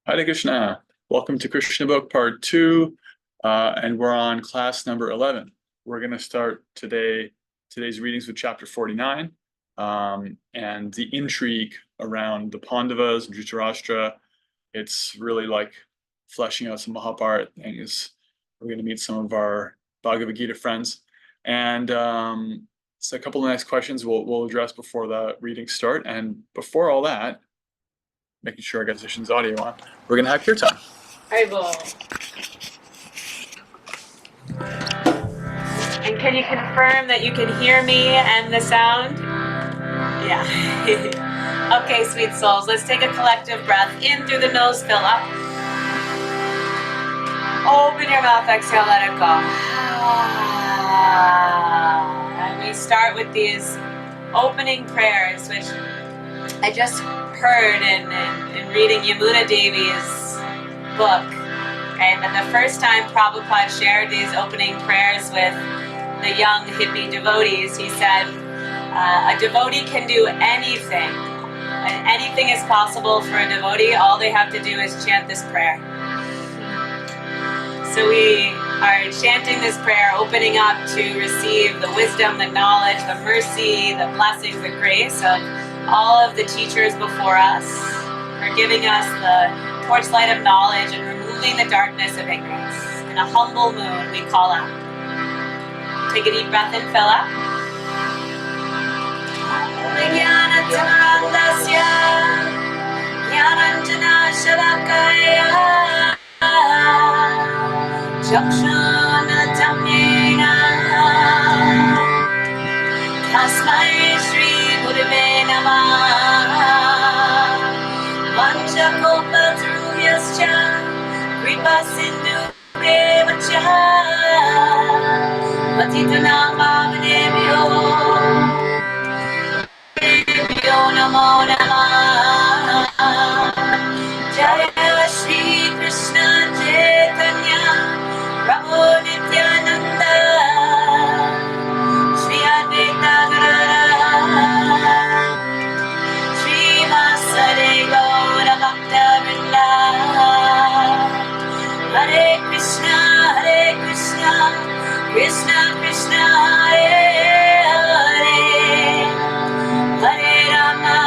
Hare Krishna. Welcome to Krishna Book Part 2, and we're on class number 11. We're going to start today's readings with chapter 49, and the intrigue around the Pandavas and Dhritarashtra. It's really like fleshing out some Mahabharata things. We're going to meet some of our Bhagavad Gita friends. And so a couple of nice questions we'll address before the readings start. And before all that, making sure I got Zishan's audio on, we're going to have kirtan. Haribol. And can you confirm that you can hear me and the sound? Yeah. Okay, sweet souls, let's take a collective breath in through the nose, fill up. Open your mouth, exhale, let it go. And we start with these opening prayers, which I just heard in reading Yamuna Devi's book. Okay, that the first time Prabhupada shared these opening prayers with the young hippie devotees, he said, a devotee can do anything. And anything is possible for a devotee. All they have to do is chant this prayer. So we are chanting this prayer, opening up to receive the wisdom, the knowledge, the mercy, the blessings, the grace of all of the teachers before us, for giving us the torchlight of knowledge and removing the darkness of ignorance. In a humble mood, we call out. Take a deep breath in, fill up. Tasmai Shri Gurave Namah Vanchakopatrubhyascha Kripa Sindhu Devacha Patitanam Pavanebhyo Namo Namah Jaya Shri Krishna Chaitanya Prabhu Nityananda Shri Advaita Shri Vasare Gaura Bhakta Vrinda Hare Krishna Krishna Krishna Hare Hare Hare Rama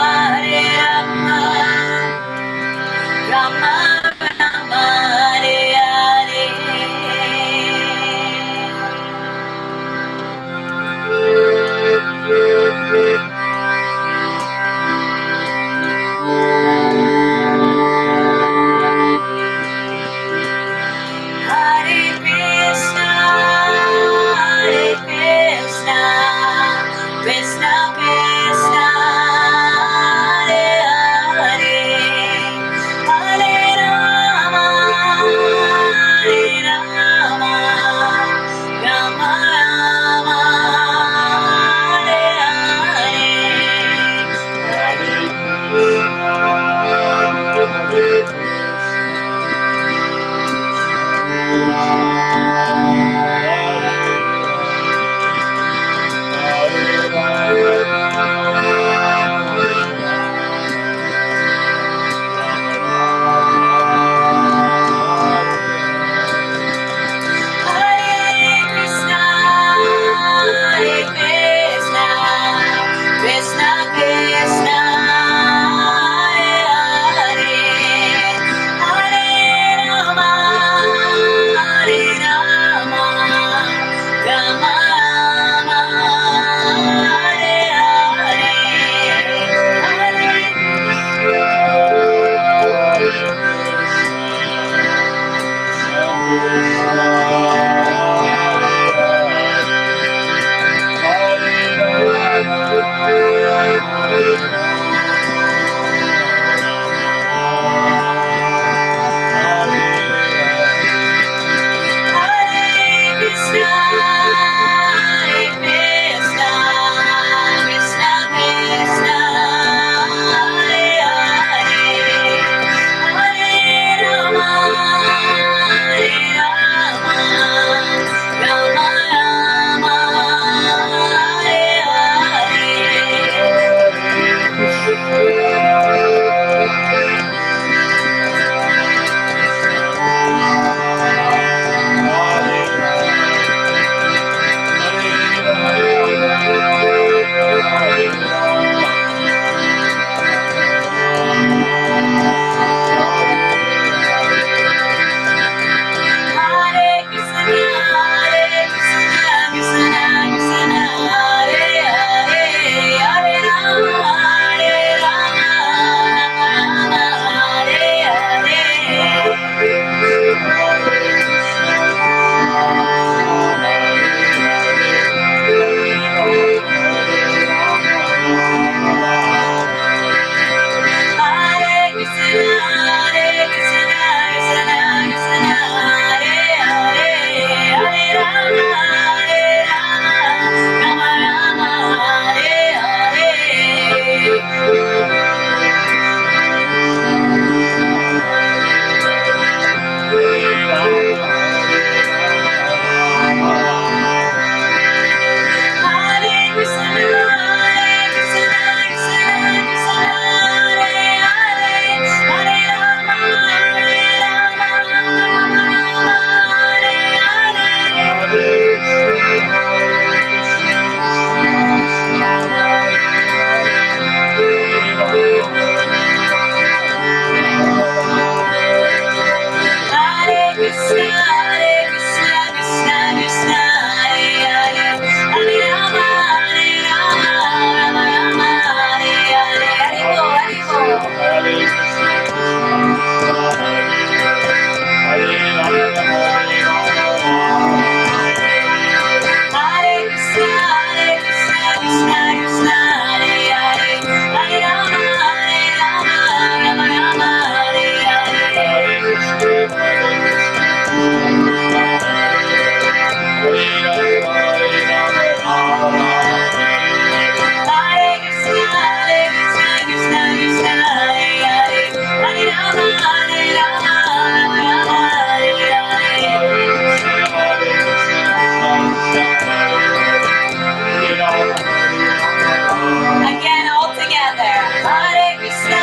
Again, all together. Hare Krishna,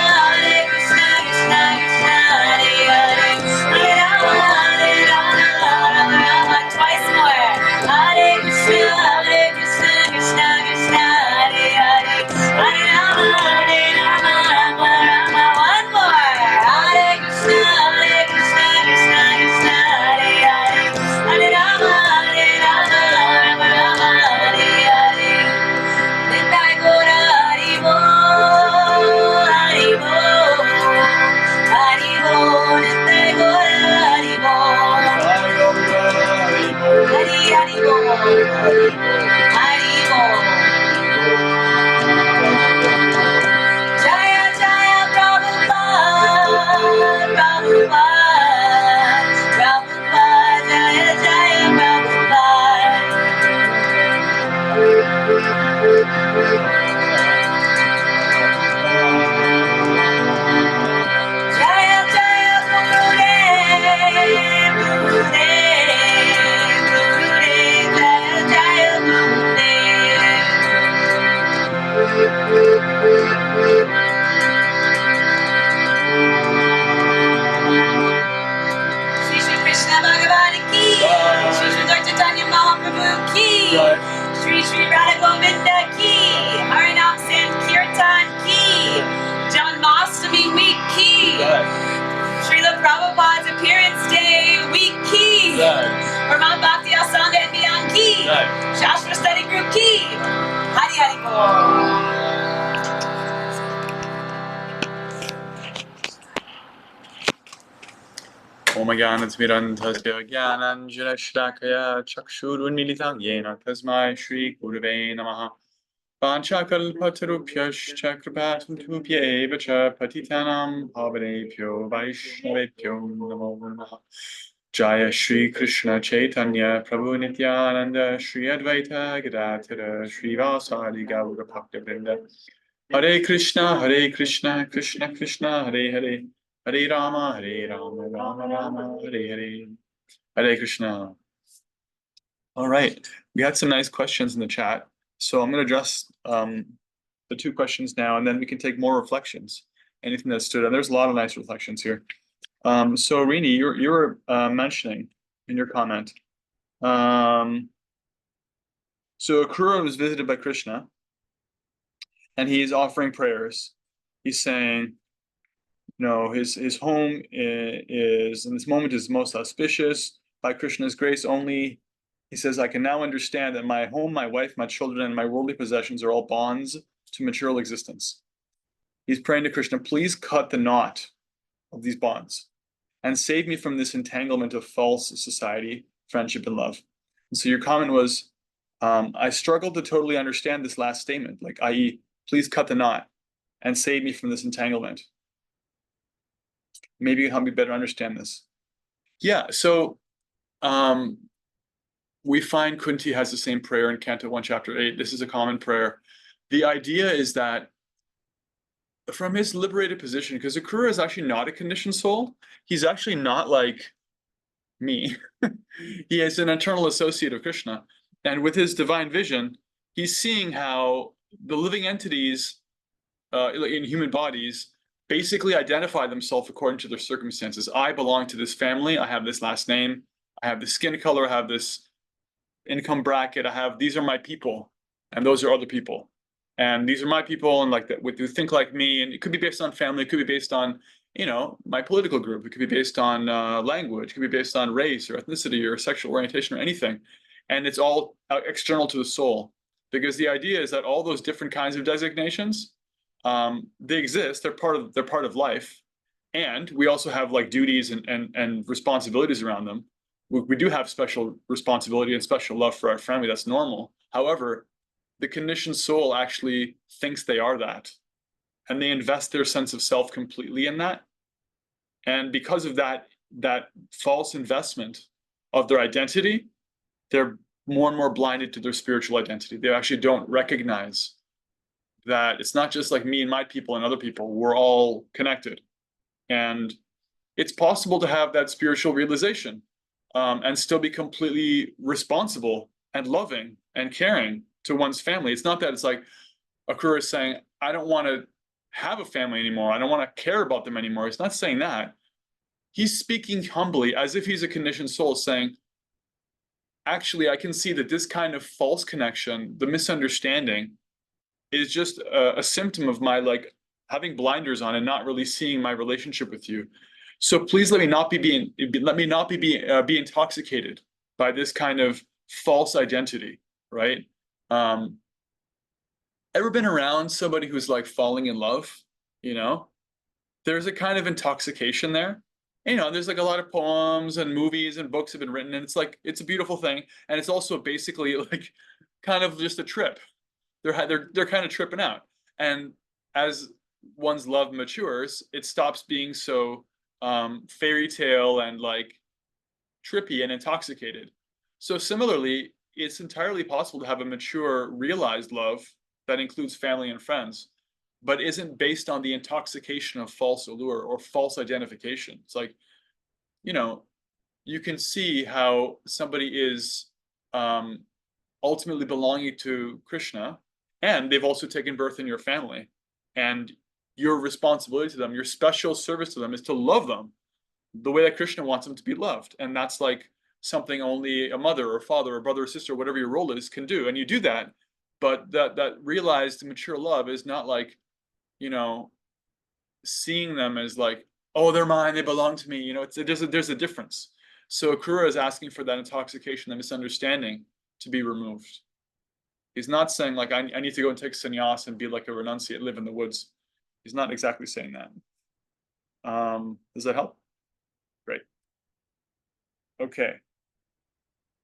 Krishna Krishna, Hare Hare, Hare Rama, Rama Rama. Twice more. Hare Krishna, Krishna Krishna, Hare Hare, Hare Rama, Rama Rama. One more. Hare Krishna, Krishna Krishna, Hare Hare, Hare Rama, Rama Rama. Hare Hare. Nitai Gora Hari Bol, Hari Bol, Hari Bol. Nitai Gora Hari Bol, Hari Hari Bol, Hari Bol. Jaya Jaya Prabhupada, Prabhupada, Prabhupada. Jaya Jaya Prabhupada. Jaya Jaya Gurudev, Gurudev, Gurudev. Jaya Jaya Gurudev. Shri Shri Krishna Bhagavan ki, Shri Shri Chaitanya Mahaprabhu ki, Shri Shri Radha Govinda ki, Harinam Sankirtan ki, Janmashtami week ki, Srila Prabhupada's appearance day week ki, Brahma Bhakti Asanga and Beyond ki, Shastra Study Group ki, Hari Hari Bol. Om Gyanantimirandhasya Gyananjanashlakaya Chakshurunmilitam Yena Tasmai Shri Gurave Namaha Panchakalpatarubhyash Chakrapatamtubhya Eva Cha Patitanam Pavanebhyo Vaishnavebhyo Namo Namaha Jaya Shri Krishna Chaitanya Prabhu Nityananda Shri Advaita Gadadhara Shri Vasadi Gaura Bhakta Hare Krishna, Krishna Krishna, Hare Hare, Hare Rama, Rama Rama, Hare Hare, Hare Krishna. All right, we had some nice questions in the chat, so I'm going to address the two questions now, and then we can take more reflections. Anything that stood out. There's a lot of nice reflections here. So Rini, you were mentioning in your comment. So Akrura was visited by Krishna, and he's offering prayers. He's saying, his home is in this moment is most auspicious by Krishna's grace only. He says, I can now understand that my home, my wife, my children, and my worldly possessions are all bonds to material existence. He's praying to Krishna, please cut the knot of these bonds and save me from this entanglement of false society, friendship, and love. And so your comment was, I struggled to totally understand this last statement, like, i.e., please cut the knot and save me from this entanglement. Maybe you can help me better understand this. Yeah, so we find Kunti has the same prayer in Canto 1, Chapter 8. This is a common prayer. The idea is that from his liberated position, because Akrura is actually not a conditioned soul, he's actually not like me. He is an eternal associate of Krishna. And with his divine vision, he's seeing how the living entities in human bodies basically identify themselves according to their circumstances. I belong to this family. I have this last name. I have this skin color. I have this income bracket. These are my people, and those are other people. And these are my people, and like that, who think like me. And it could be based on family. It could be based on, my political group. It could be based on language. It could be based on race or ethnicity or sexual orientation or anything. And it's all external to the soul, because the idea is that all those different kinds of designations They exist. They're part of life, and we also have like duties and responsibilities around them. We do have special responsibility and special love for our family. That's normal. However, the conditioned soul actually thinks they are that, and they invest their sense of self completely in that. And because of that false investment of their identity, they're more and more blinded to their spiritual identity. They actually don't recognize that it's not just like me and my people and other people. We're all connected. And it's possible to have that spiritual realization, and still be completely responsible and loving and caring to one's family. It's not that it's like Akrura is saying, I don't want to have a family anymore. I don't want to care about them anymore. He's not saying that. He's speaking humbly as if he's a conditioned soul, saying, actually, I can see that this kind of false connection, the misunderstanding, is just a symptom of my like having blinders on and not really seeing my relationship with you. So please let me not be intoxicated by this kind of false identity, right? Ever been around somebody who's like falling in love? You know, there's a kind of intoxication there. You know, there's like a lot of poems and movies and books have been written, and it's like it's a beautiful thing, and it's also basically like kind of just a trip. They're kind of tripping out, and as one's love matures, it stops being so fairy tale and like trippy and intoxicated. So similarly, it's entirely possible to have a mature, realized love that includes family and friends, but isn't based on the intoxication of false allure or false identification. It's like, you know, you can see how somebody is ultimately belonging to Krishna, and they've also taken birth in your family. And your responsibility to them, your special service to them, is to love them the way that Krishna wants them to be loved. And that's like something only a mother or father or brother or sister, whatever your role is, can do. And you do that, but that realized mature love is not like, you know, seeing them as like, oh, they're mine, they belong to me. You know, there's a difference. So Akrura is asking for that intoxication, that misunderstanding, to be removed. He's not saying like, I need to go and take sannyas and be like a renunciate, live in the woods. He's not exactly saying that. Does that help? Great. Okay.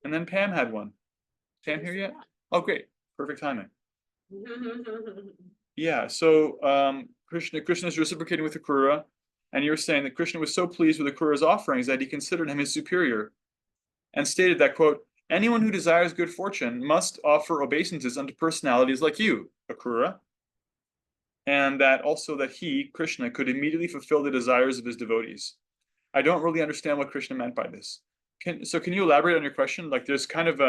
And then Pam had one. Pam here yet? Oh, great. Perfect timing. Yeah, so Krishna's reciprocating with Akrura, and you're saying that Krishna was so pleased with Akrura's offerings that he considered him his superior, and stated that, quote, anyone who desires good fortune must offer obeisances unto personalities like you, Akrura, and that also that he, Krishna, could immediately fulfill the desires of his devotees. I don't really understand what Krishna meant by this. Can you elaborate on your question? Like there's kind of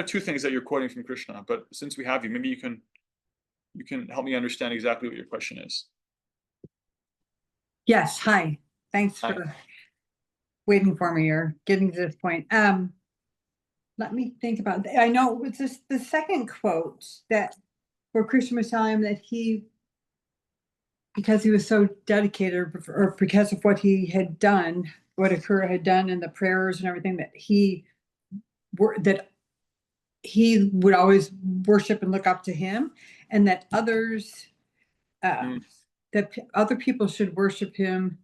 two things that you're quoting from Krishna, but since we have you, maybe you can help me understand exactly what your question is. Yes, hi. Thanks Hi. for waiting for me or getting to this point. Let me think about I know it was this the second quote that where Krishna was telling him that he, because he was so dedicated or because of what he had done, what Akrura had done and the prayers and everything, that he would always worship and look up to him, and that others that other people should worship him.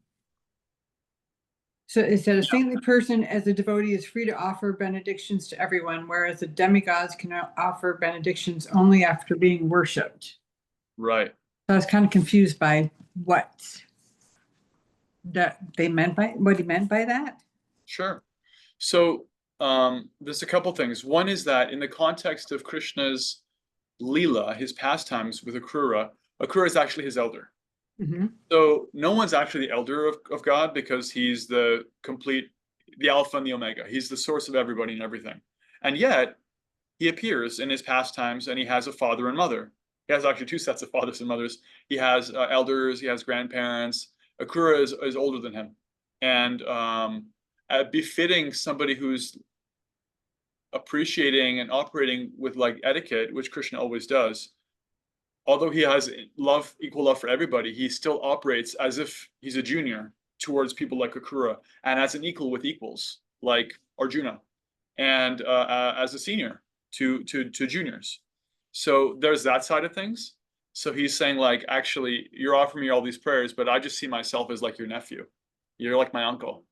So it said a saintly person as a devotee is free to offer benedictions to everyone, whereas the demigods can offer benedictions only after being worshipped. Right. So I was kind of confused by what he meant by that. Sure. So there's a couple things. One is that in the context of Krishna's Leela, his pastimes with Akrura, Akrura is actually his elder. Mm-hmm. So no one's actually the elder of God, because he's the Alpha and the Omega. He's the source of everybody and everything. And yet he appears in his pastimes, and he has a father and mother. He has actually two sets of fathers and mothers. He has elders, he has grandparents. Akrura is older than him. And befitting somebody who's appreciating and operating with like etiquette, which Krishna always does, although he has equal love for everybody, he still operates as if he's a junior towards people like Akrura, and as an equal with equals like Arjuna, and as a senior to juniors. So there's that side of things. So he's saying like, actually, you're offering me all these prayers, but I just see myself as like your nephew. You're like my uncle.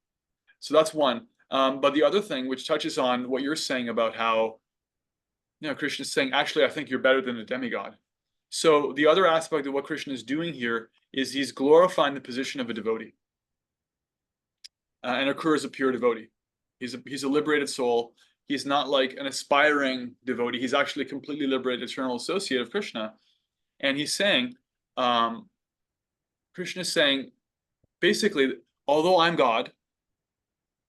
So that's one. But the other thing, which touches on what you're saying about how, Krishna is saying, actually, I think you're better than a demigod. So the other aspect of what Krishna is doing here is he's glorifying the position of a devotee. And Akrura is a pure devotee. He's a liberated soul. He's not like an aspiring devotee. He's actually a completely liberated eternal associate of Krishna. And he's saying, Krishna is saying, basically, although I'm God,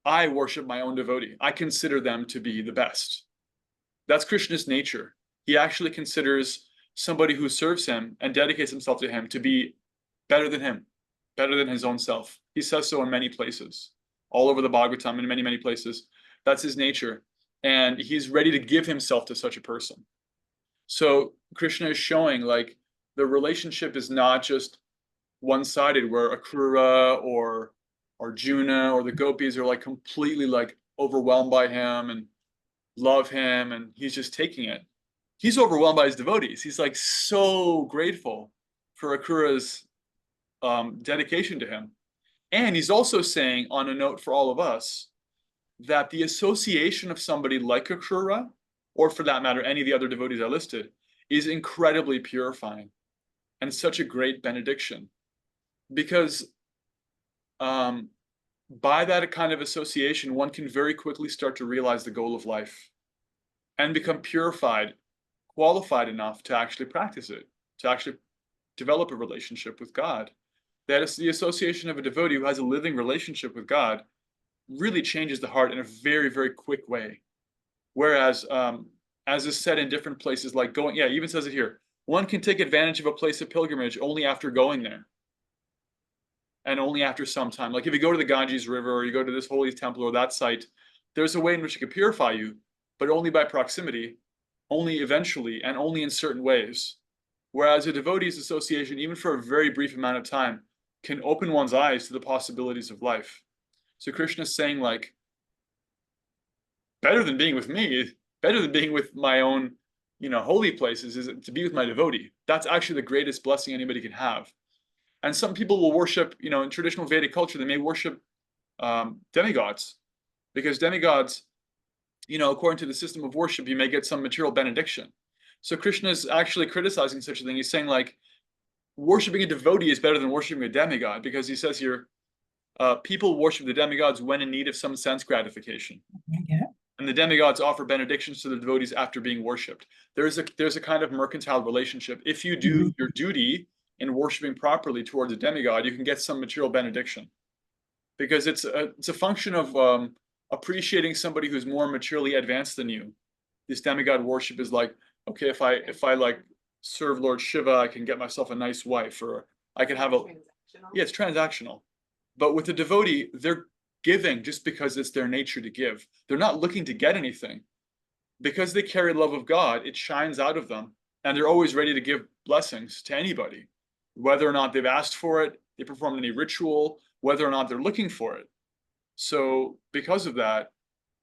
I worship my own devotee. I consider them to be the best. That's Krishna's nature. He actually considers somebody who serves him and dedicates himself to him to be better than him, better than his own self. He says so in many places, all over the Bhagavatam, in many, many places. That's his nature. And he's ready to give himself to such a person. So Krishna is showing like the relationship is not just one-sided, where Akrura or Arjuna or the gopis are like completely like overwhelmed by him and love him, and he's just taking it. He's overwhelmed by his devotees. He's like so grateful for Akrura's dedication to him. And he's also saying, on a note for all of us, that the association of somebody like Akrura, or for that matter, any of the other devotees I listed, is incredibly purifying and such a great benediction. Because by that kind of association, one can very quickly start to realize the goal of life and become purified, qualified enough to actually practice it, to actually develop a relationship with God. That is, the association of a devotee who has a living relationship with God really changes the heart in a very, very quick way. Whereas, as is said in different places, like going, even says it here, one can take advantage of a place of pilgrimage only after going there. And only after some time. Like if you go to the Ganges River or you go to this holy temple or that site, there's a way in which it can purify you, but only by proximity, only eventually, and only in certain ways. Whereas a devotee's association, even for a very brief amount of time, can open one's eyes to the possibilities of life. So Krishna is saying like, better than being with me, better than being with my own, holy places, is to be with my devotee. That's actually the greatest blessing anybody can have. And some people will worship, in traditional Vedic culture, they may worship demigods, because demigods, according to the system of worship, you may get some material benediction. So Krishna is actually criticizing such a thing. He's saying like, worshiping a devotee is better than worshiping a demigod, because he says here, people worship the demigods when in need of some sense gratification. Yeah. And the demigods offer benedictions to the devotees after being worshipped. There's a kind of mercantile relationship. If you do your duty in worshiping properly towards a demigod, you can get some material benediction, because it's a function of appreciating somebody who's more materially advanced than you. This demigod worship is like, okay, if I like serve Lord Shiva, I can get myself a nice wife, or I can have it's transactional. But with a devotee, they're giving just because it's their nature to give. They're not looking to get anything. Because they carry love of God, it shines out of them, and they're always ready to give blessings to anybody. Whether or not they've asked for it, they performed any ritual, whether or not they're looking for it. So because of that,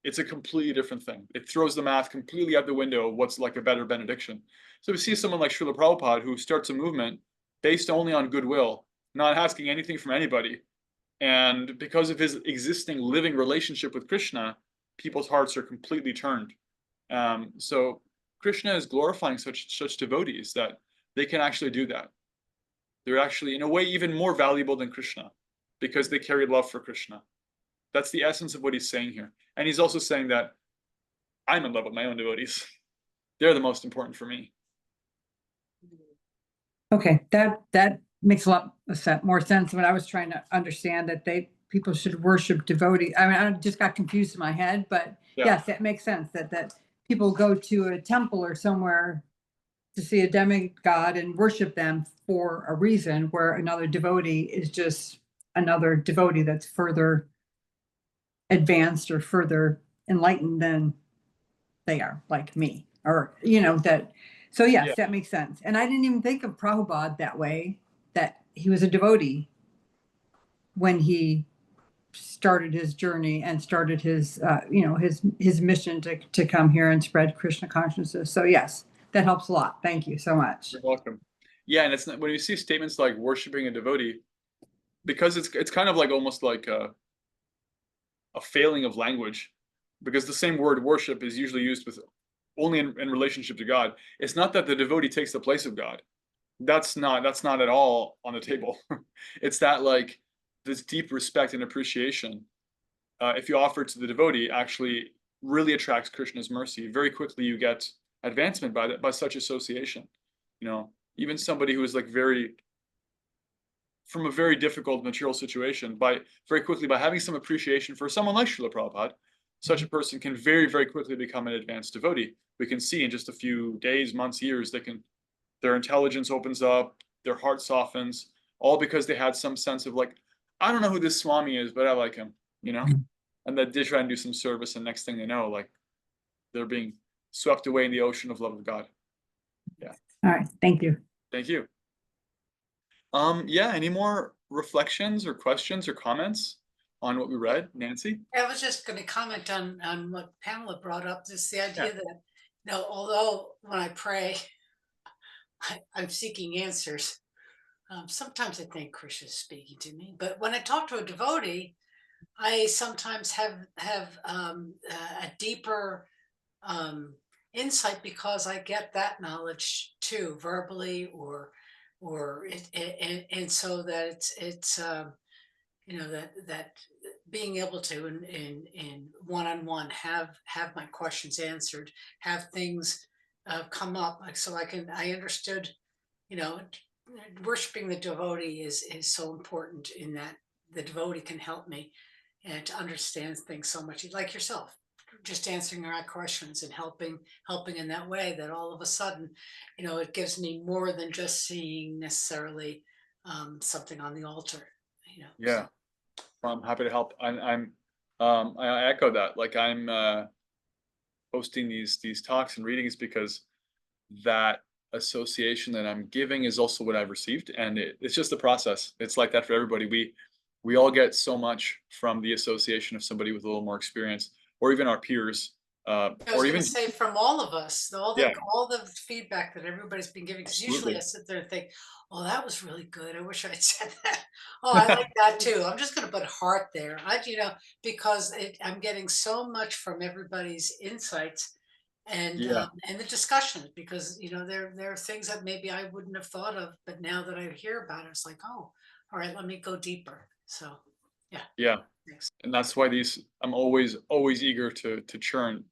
it's a completely different thing. It throws the math completely out the window of what's like a better benediction. So we see someone like Srila Prabhupada who starts a movement based only on goodwill, not asking anything from anybody. And because of his existing living relationship with Krishna, people's hearts are completely turned. So Krishna is glorifying such devotees that they can actually do that. They're actually, in a way, even more valuable than Krishna, because they carry love for Krishna. That's the essence of what he's saying here. And he's also saying that I'm in love with my own devotees. They're the most important for me. Okay, that makes a lot more sense when I was trying to understand that people should worship devotee. I mean, I just got confused in my head, but yes, that makes sense that people go to a temple or somewhere to see a demigod and worship them for a reason, where another devotee is just another devotee that's further advanced or further enlightened than they are, like me, or that. So yes, that makes sense. And I didn't even think of Prabhupada that way, that he was a devotee when he started his journey and started his his mission to come here and spread Krishna consciousness. So yes, that helps a lot. Thank you so much. You're welcome. Yeah, and it's not, when you see statements like worshiping a devotee, because it's kind of like almost like a failing of language, because the same word worship is usually used with only in relationship to God. It's not that the devotee takes the place of God. That's not at all on the table. It's that like this deep respect and appreciation, if you offer it to the devotee, actually really attracts Krishna's mercy. Very quickly you get advancement by that, by such association. You know, even somebody who is like very from a very difficult material situation, by very quickly by having some appreciation for someone like Srila Prabhupada, such a person can very, very quickly become an advanced devotee. We can see in just a few days, months, years, their intelligence opens up, their heart softens, all because they had some sense of like, I don't know who this Swami is, but I like him, you know? And then they try and do some service, and next thing they know, like they're being swept away in the ocean of love of God. Yeah. All right, thank you. Thank you. Yeah, any more reflections or questions or comments on what we read, Nancy? I was just going to comment on what Pamela brought up, just the idea Yeah. that, you know, although when I pray, I'm seeking answers. Sometimes I think Krishna is speaking to me, but when I talk to a devotee, I sometimes have a deeper insight, because I get that knowledge too, verbally and so that it's you know, that being able to in one-on-one have my questions answered, have things come up, like, so I understood, you know, worshiping the devotee is so important, in that the devotee can help me and to understand things so much, like yourself, just answering our questions and helping in that way, that all of a sudden, you know, it gives me more than just seeing necessarily something on the altar, you know. Yeah. I'm happy to help. I echo that. Like I'm hosting these talks and readings because that association that I'm giving is also what I've received, and it's just the process. It's like that for everybody. We all get so much from the association of somebody with a little more experience, or even our peers, I was or going even to say, from all of us, yeah, all the feedback that everybody's been giving, because usually I absolutely. sit there and think, oh, that was really good. I wish I'd said that. Oh, I like that too. I'm just going to put heart there. You know, because I'm getting so much from everybody's insights Yeah, and the discussions, because, you know, there are things that maybe I wouldn't have thought of, but now that I hear about it, it's like, oh, all right, let me go deeper. So, yeah. yeah, Thanks. and that's why I'm always eager to churn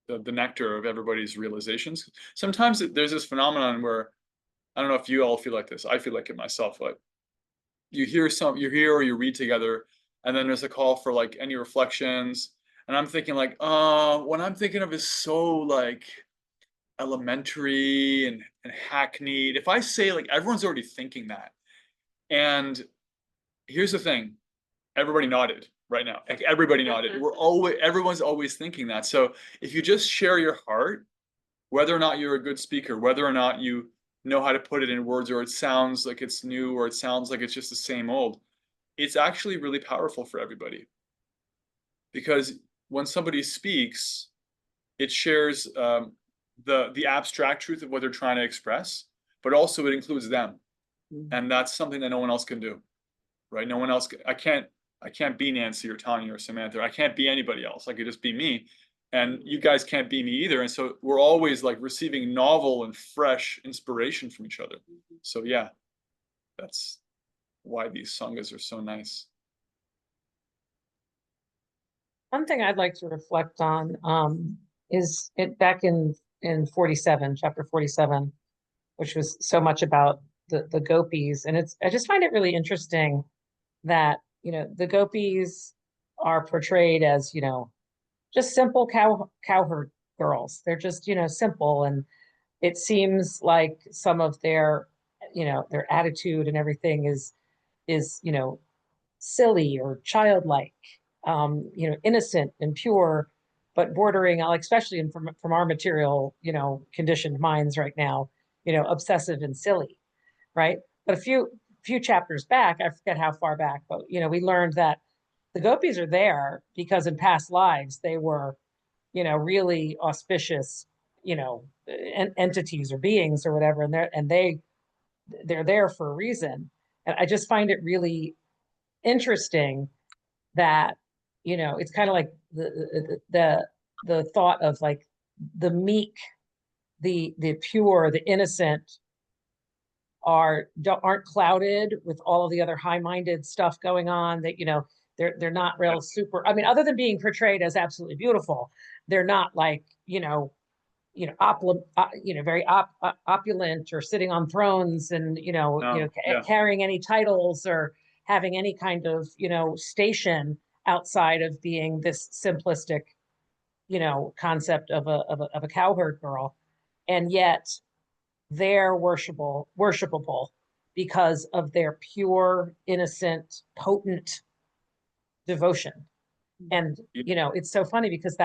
the nectar of everybody's realizations. Sometimes there's this phenomenon where I don't know if you all feel like this. I feel like it myself. Like you hear or you read together, and then there's a call for like any reflections, and I'm thinking like, what I'm thinking of is so like elementary and hackneyed. If I say like everyone's already thinking that, and here's the thing, everybody nodded right now. Like everybody nodded. Everyone's always thinking that. So if you just share your heart, whether or not you're a good speaker, whether or not you know how to put it in words, or it sounds like it's new, or it sounds like it's just the same old, it's actually really powerful for everybody. Because when somebody speaks, it shares the abstract truth of what they're trying to express, but also it includes them. And that's something that no one else can do, right? No one else, I can't be Nancy or Tanya or Samantha. I can't be anybody else. I could just be me. And you guys can't be me either. And so we're always like receiving novel and fresh inspiration from each other. So yeah, that's why these sanghas are so nice. One thing I'd like to reflect on is it back in 47, chapter 47, which was so much about the gopis. And I just find it really interesting that, you know, the gopis are portrayed as, you know, just simple cowherd girls. They're just, you know, simple. And it seems like some of their, you know, their attitude and everything is, you know, silly or childlike, you know, innocent and pure, but bordering, especially from our material, you know, conditioned minds right now, you know, obsessive and silly, right? But a few chapters back, I forget how far back, but you know, we learned that the gopis are there because in past lives they were, you know, really auspicious, you know, entities or beings or whatever, and they they're there for a reason. And I just find it really interesting that, you know, it's kind of like the thought of like the meek, the pure, the innocent aren't clouded with all of the other high-minded stuff going on, that, you know, they're not real super, I mean, other than being portrayed as absolutely beautiful, they're not like, very opulent or sitting on thrones and, No, yeah. carrying any titles or having any kind of, station outside of being this simplistic, concept of a cowherd girl. And yet they're worshipable because of their pure, innocent, potent devotion. And, it's so funny because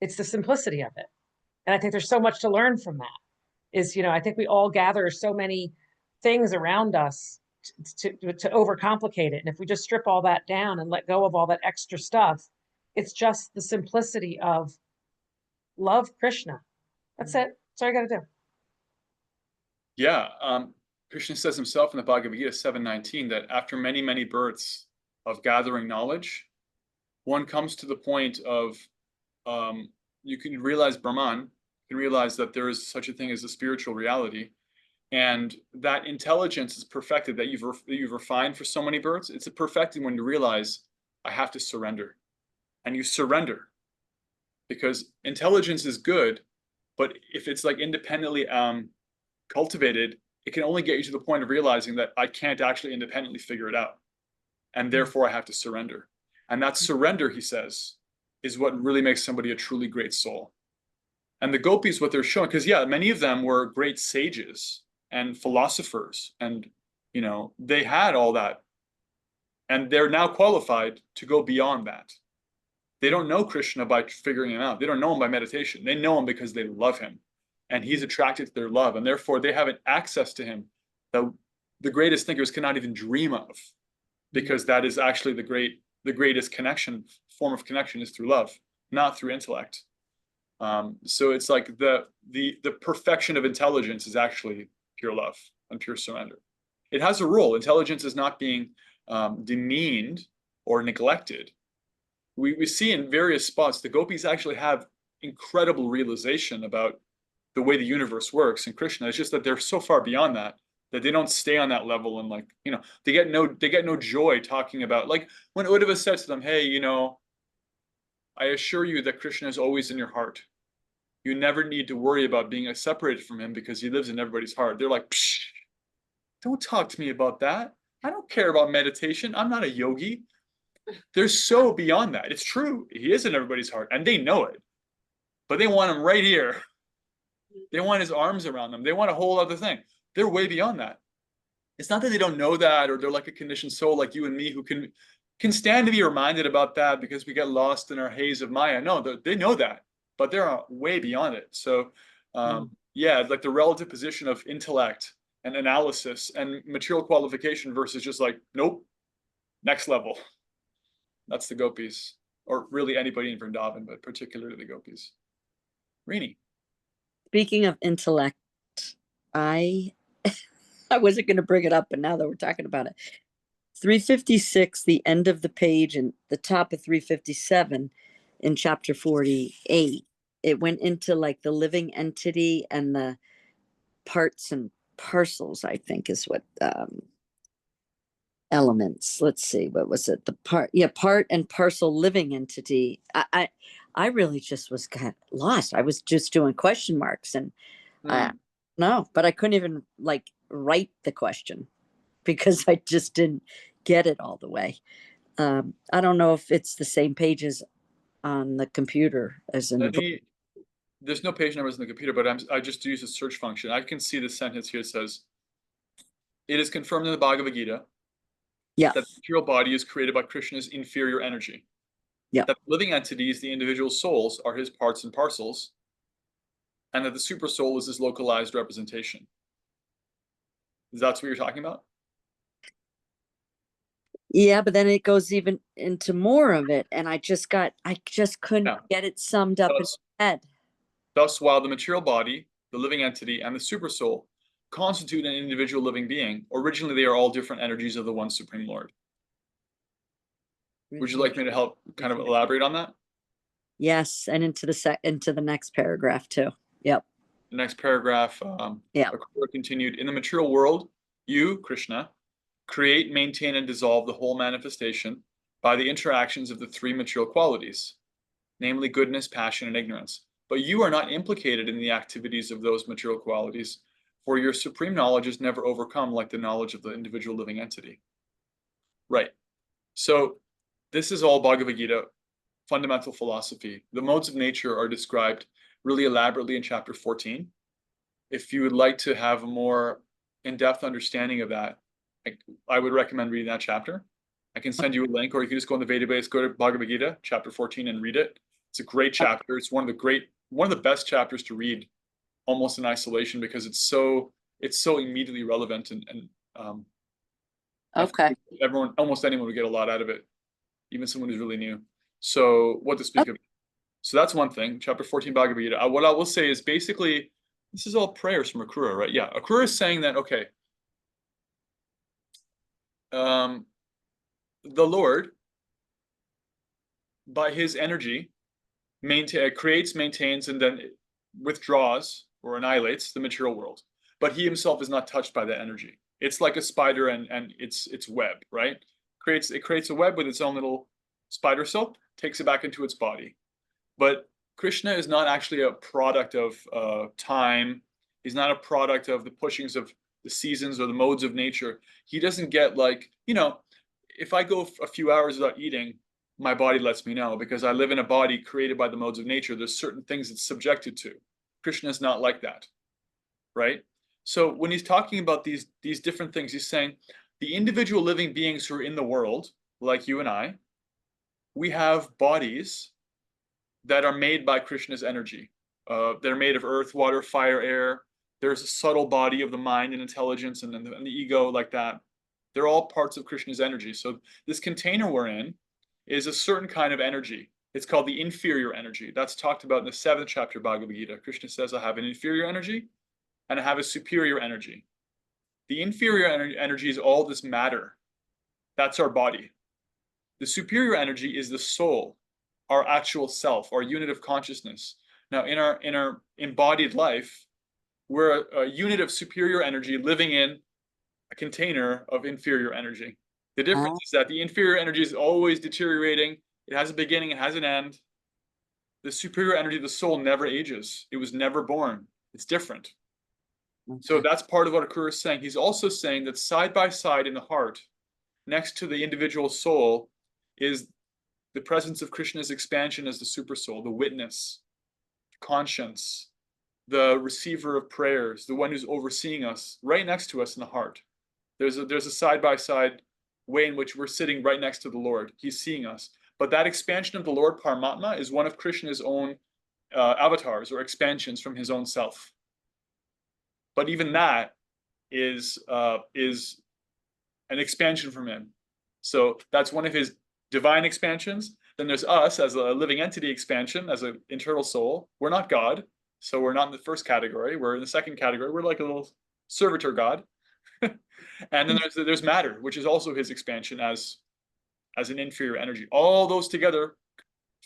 it's the simplicity of it. And I think there's so much to learn from that. I think we all gather so many things around us to overcomplicate it. And if we just strip all that down and let go of all that extra stuff, it's just the simplicity of love Krishna. That's it. That's all you got to do. Yeah. Krishna says himself in the Bhagavad Gita 7:19 that after many, many births of gathering knowledge, one comes to the point of you can realize Brahman, you can realize that there is such a thing as a spiritual reality, and that intelligence is perfected, that you've refined for so many births. It's perfected when you realize I have to surrender, and you surrender, because intelligence is good, but if it's like independently cultivated, it can only get you to the point of realizing that I can't actually independently figure it out, and therefore I have to surrender. And that surrender, he says, is what really makes somebody a truly great soul. And the gopis, what they're showing, because many of them were great sages and philosophers, and they had all that, and they're now qualified to go beyond that. They don't know Krishna by figuring him out. They don't know him by meditation. They know him because they love him, and he's attracted to their love, and therefore they have an access to him that the greatest thinkers cannot even dream of, because that is actually the greatest form of connection is through love, not through intellect. So it's like the perfection of intelligence is actually pure love and pure surrender. It has a role. Intelligence is not being demeaned or neglected. We see in various spots the gopis actually have incredible realization about the way the universe works in Krishna. It's just that they're so far beyond that they don't stay on that level, and they get no joy talking about, like when Uddhava said to them, hey, I assure you that Krishna is always in your heart. You never need to worry about being separated from him because he lives in everybody's heart. They're like, psh, don't talk to me about that. I don't care about meditation. I'm not a yogi. They're so beyond that. It's true. He is in everybody's heart, and they know it, but they want him right here. They want his arms around them. They want a whole other thing. They're way beyond that. It's not that they don't know that, or they're like a conditioned soul like you and me who can stand to be reminded about that because we get lost in our haze of Maya. No, they know that, but they're way beyond it. So like the relative position of intellect and analysis and material qualification versus just like, nope, next level. That's the gopis, or really anybody in Vrindavan, but particularly the gopis. Rini. Speaking of intellect, I wasn't going to bring it up, but now that we're talking about it, 356, the end of the page, and the top of 357 in chapter 48, it went into like the living entity and the parts and parcels, I think is what elements. Let's see, what was it? The part and parcel living entity. I really just was kind of lost. I was just doing question marks, and no, but I couldn't even like write the question because I just didn't get it all the way. I don't know if it's the same pages on the computer as in the book. There's no page numbers in the computer, but I just use a search function. I can see the sentence here. It says, it is confirmed in the Bhagavad Gita that the material body is created by Krishna's inferior energy. That the living entities, the individual souls, are his parts and parcels, and that the super soul is his localized representation. That's what you're talking about? Yeah, but then it goes even into more of it, and I just couldn't get it summed up in my head. Thus, while the material body, the living entity, and the super soul constitute an individual living being. Originally, they are all different energies of the one Supreme Lord. Would you like me to help kind of elaborate on that? Yes, and into the next paragraph too. Yep. The next paragraph, Yeah. Akrura continued, in the material world, you, Krishna, create, maintain, and dissolve the whole manifestation by the interactions of the three material qualities, namely goodness, passion, and ignorance. But you are not implicated in the activities of those material qualities, for your supreme knowledge is never overcome like the knowledge of the individual living entity. Right. So this is all Bhagavad Gita, fundamental philosophy. The modes of nature are described really elaborately in chapter 14. If you would like to have a more in-depth understanding of that, I would recommend reading that chapter. I can send you a link, or you can just go in the database, go to Bhagavad Gita, chapter 14, and read it. It's a great chapter. It's one of the best chapters to read, almost in isolation, because it's so immediately relevant, and Okay. almost anyone would get a lot out of it, even someone who's really new. So what to speak of. So that's one thing, chapter 14 Bhagavad Gita. What I will say is basically, this is all prayers from Akrura, right? Yeah, Akrura is saying that, okay, the Lord, by his energy, creates, maintains, and then withdraws or annihilates the material world. But he himself is not touched by that energy. It's like a spider and its web, right? It creates a web with its own little spider silk, takes it back into its body. But Krishna is not actually a product of time. He's not a product of the pushings of the seasons or the modes of nature. He doesn't get like, if I go a few hours without eating, my body lets me know, because I live in a body created by the modes of nature. There's certain things it's subjected to. Krishna is not like that, right? So when he's talking about these different things, he's saying the individual living beings who are in the world, like you and I, we have bodies that are made by Krishna's energy. They're made of earth, water, fire, air. There's a subtle body of the mind and intelligence, and then the ego, like that. They're all parts of Krishna's energy. So this container we're in is a certain kind of energy. It's called the inferior energy. That's talked about in the 7th chapter of Bhagavad Gita. Krishna says, I have an inferior energy and I have a superior energy. The inferior energy is all this matter. That's our body. The superior energy is the soul, our actual self, our unit of consciousness. Now, in our embodied life, we're a unit of superior energy living in a container of inferior energy. The difference is that the inferior energy is always deteriorating. It has a beginning, it has an end. The superior energy, the soul, never ages. It was never born. It's different. Okay. So that's part of what Akrura is saying. He's also saying that side by side in the heart, next to the individual soul, is the presence of Krishna's expansion as the super soul, the witness, conscience, the receiver of prayers, the one who's overseeing us, right next to us in the heart. There's a side-by-side way in which we're sitting right next to the Lord. He's seeing us. But that expansion of the Lord Paramatma is one of Krishna's own avatars or expansions from his own self. But even that is an expansion from him. So that's one of his divine expansions. Then there's us as a living entity expansion, as an internal soul. We're not God, so we're not in the first category. We're in the second category. We're like a little servitor God. And then there's matter, which is also his expansion as an inferior energy. All those together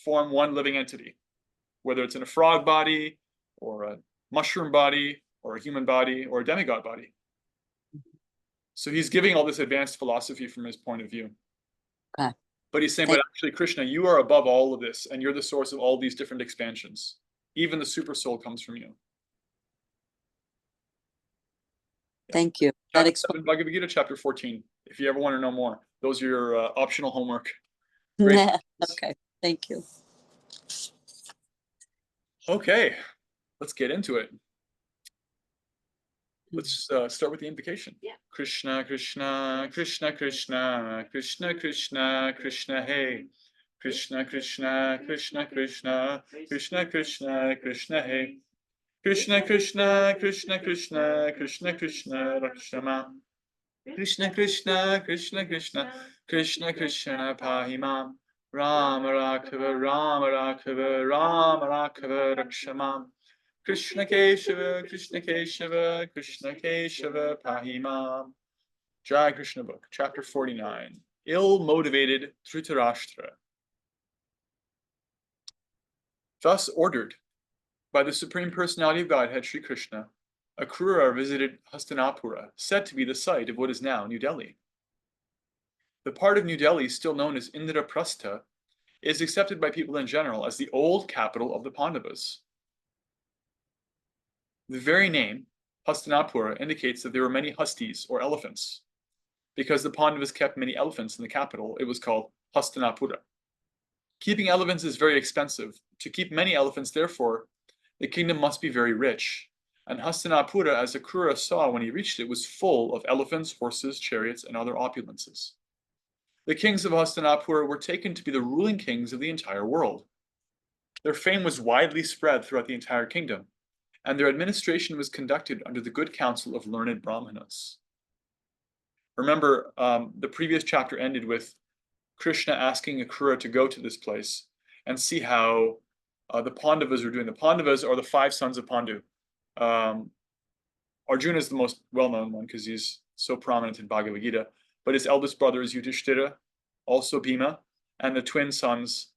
form one living entity, whether it's in a frog body or a mushroom body or a human body or a demigod body. So he's giving all this advanced philosophy from his point of view. Okay. But he's saying, but actually, Krishna, you are above all of this, and you're the source of all these different expansions. Even the super soul comes from you. Thank you. Chapter 7, Bhagavad Gita, chapter 14. If you ever want to know more, those are your optional homework. Great. Okay, thank you. Okay, let's get into it. Let's start with the invocation. Yeah. Krishna, Krishna, Krishna, Krishna, Krishna, Krishna, Krishna, hey. Krishna, Krishna, Krishna, Krishna, Krishna, Krishna, Krishna, hey. Krishna, Krishna, Krishna, Krishna, Krishna, Krishna, Rakshama. Krishna, Krishna, Krishna, Krishna, Krishna, Krishna, Pahimam. Rama, Raghava, Rama, Raghava, Rama, Raghava, Rakshama. Krishna Keshava, Krishna Keshava, Krishna Keshava, Pahimam. Jai Krishna Book, Chapter 49. Ill-motivated Dhritarashtra. Thus ordered by the Supreme Personality of Godhead, Sri Krishna, Akrura visited Hastinapura, said to be the site of what is now New Delhi. The part of New Delhi still known as Indraprastha is accepted by people in general as the old capital of the Pandavas. The very name, Hastinapura, indicates that there were many Hastis, or elephants. Because the Pandavas kept many elephants in the capital, it was called Hastinapura. Keeping elephants is very expensive. To keep many elephants, therefore, the kingdom must be very rich. And Hastinapura, as Akrura saw when he reached it, was full of elephants, horses, chariots, and other opulences. The kings of Hastinapura were taken to be the ruling kings of the entire world. Their fame was widely spread throughout the entire kingdom, and their administration was conducted under the good counsel of learned Brahmanas. Remember, the previous chapter ended with Krishna asking Akrura to go to this place and see how the Pandavas are doing. The Pandavas are the 5 sons of Pandu. Arjuna is the most well-known one because he's so prominent in Bhagavad Gita, but his eldest brother is Yudhishthira, also Bhima, and the twin sons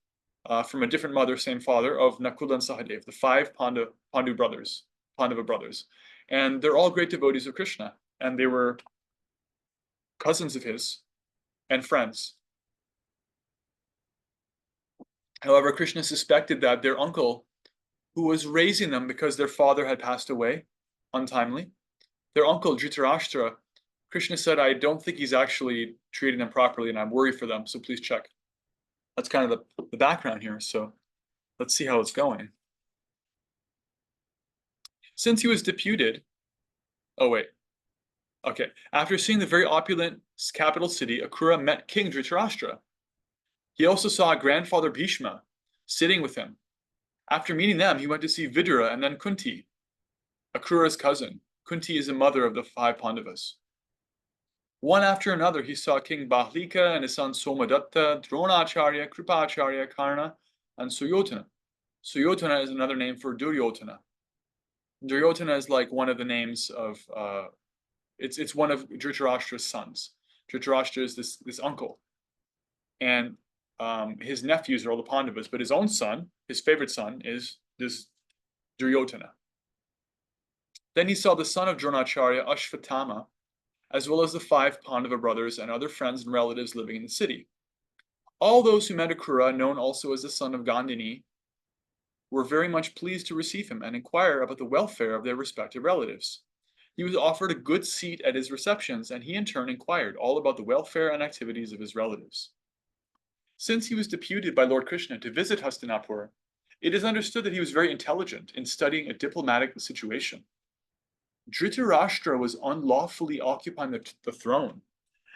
from a different mother, same father, of Nakula and Sahadev, the 5 Pandava brothers. And they're all great devotees of Krishna, and they were cousins of his and friends. However, Krishna suspected that their uncle, who was raising them because their father had passed away untimely, their uncle Dhritarashtra, Krishna said, I don't think he's actually treating them properly and I'm worried for them, so please check. That's kind of the background here, so let's see how it's going. Since he was deputed, after seeing the very opulent capital city, Akrura met King Dhritarashtra. He also saw grandfather Bhishma sitting with him. After meeting them, he went to see Vidura and then Kunti, Akrura's cousin. Kunti is the mother of the 5 Pandavas. One after another, he saw King Bahlika and his son Somadatta, Dronacharya, Kripacharya, Karna, and Suyotana. Suyotana is another name for Duryodhana. Duryodhana is like one of the names of, it's one of Dhritarashtra's sons. Dhritarashtra is this uncle. And his nephews are all the Pandavas, but his own son, his favorite son, is this Duryodhana. Then he saw the son of Dronacharya, Ashvatthama, as well as the 5 Pandava brothers and other friends and relatives living in the city. All those who met Akrura, known also as the son of Gandhini, were very much pleased to receive him and inquire about the welfare of their respective relatives. He was offered a good seat at his receptions, and he in turn inquired all about the welfare and activities of his relatives. Since he was deputed by Lord Krishna to visit Hastinapur, it is understood that he was very intelligent in studying a diplomatic situation. Dhritarashtra was unlawfully occupying the throne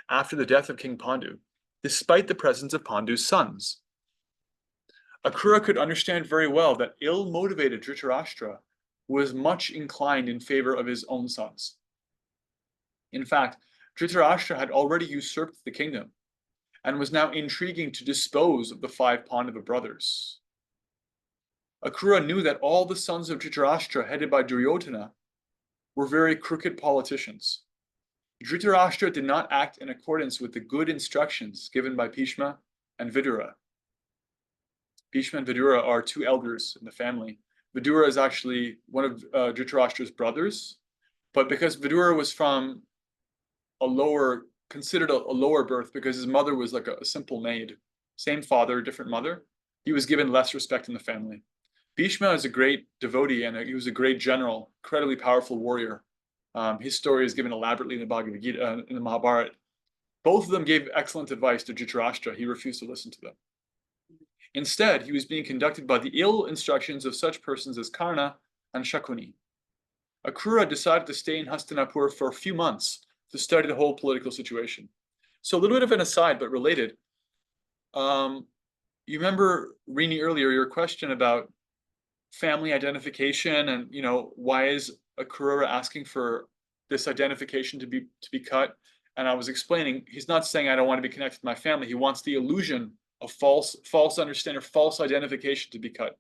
after the death of King Pandu, despite the presence of Pandu's sons. Akrura could understand very well that ill-motivated Dhritarashtra was much inclined in favor of his own sons. In fact, Dhritarashtra had already usurped the kingdom and was now intriguing to dispose of the 5 Pandava brothers. Akrura knew that all the sons of Dhritarashtra, headed by Duryodhana, were very crooked politicians. Dhritarashtra did not act in accordance with the good instructions given by Bhishma and Vidura. Bhishma and Vidura are 2 elders in the family. Vidura is actually one of Dhritarashtra's brothers, but because Vidura was from considered a lower birth because his mother was like a simple maid, same father, different mother, he was given less respect in the family. Bhishma is a great devotee and he was a great general, incredibly powerful warrior. His story is given elaborately in the Bhagavad Gita, in the Mahabharata. Both of them gave excellent advice to Dhritarashtra. He refused to listen to them. Instead, he was being conducted by the ill instructions of such persons as Karna and Shakuni. Akrura decided to stay in Hastinapur for a few months to study the whole political situation. So a little bit of an aside, but related. You remember, Rini, earlier, your question about family identification and, why is Akrura asking for this identification to be cut? And I was explaining, he's not saying I don't want to be connected to my family. He wants the illusion of false understanding or false identification to be cut.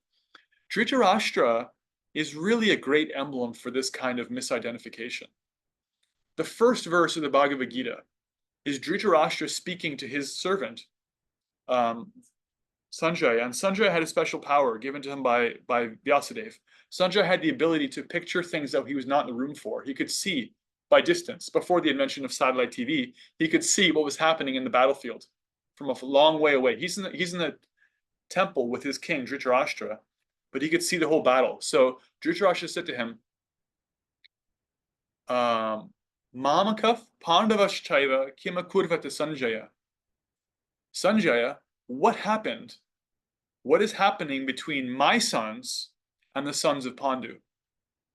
Dhritarashtra is really a great emblem for this kind of misidentification. The first verse of the Bhagavad Gita is Dhritarashtra speaking to his servant, Sanjay, and Sanjay had a special power given to him by Vyasadeva. Sanjay had the ability to picture things that he was not in the room for. He could see by distance. Before the invention of satellite TV, he could see what was happening in the battlefield from a long way away. He's in the temple with his king, Dhritarashtra, but he could see the whole battle. So Dhritarashtra said to him, Mamakav Pandavaschaiva Kimakurvata Sanjaya. Sanjaya, what happened? What is happening between my sons and the sons of Pandu?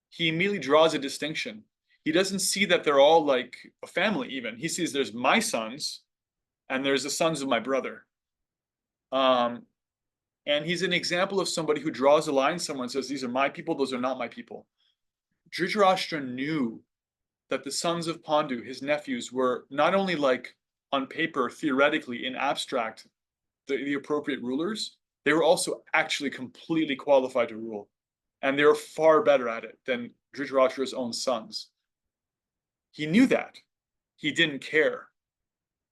He immediately draws a distinction. He doesn't see that they're all like a family even. He sees there's my sons and there's the sons of my brother. And he's an example of somebody who draws a line somewhere and says, these are my people, those are not my people. Dhritarashtra knew that the sons of Pandu, his nephews, were not only like on paper, theoretically, in abstract, the appropriate rulers, they were also actually completely qualified to rule. And they were far better at it than Dhritarashtra's own sons. He knew that. He didn't care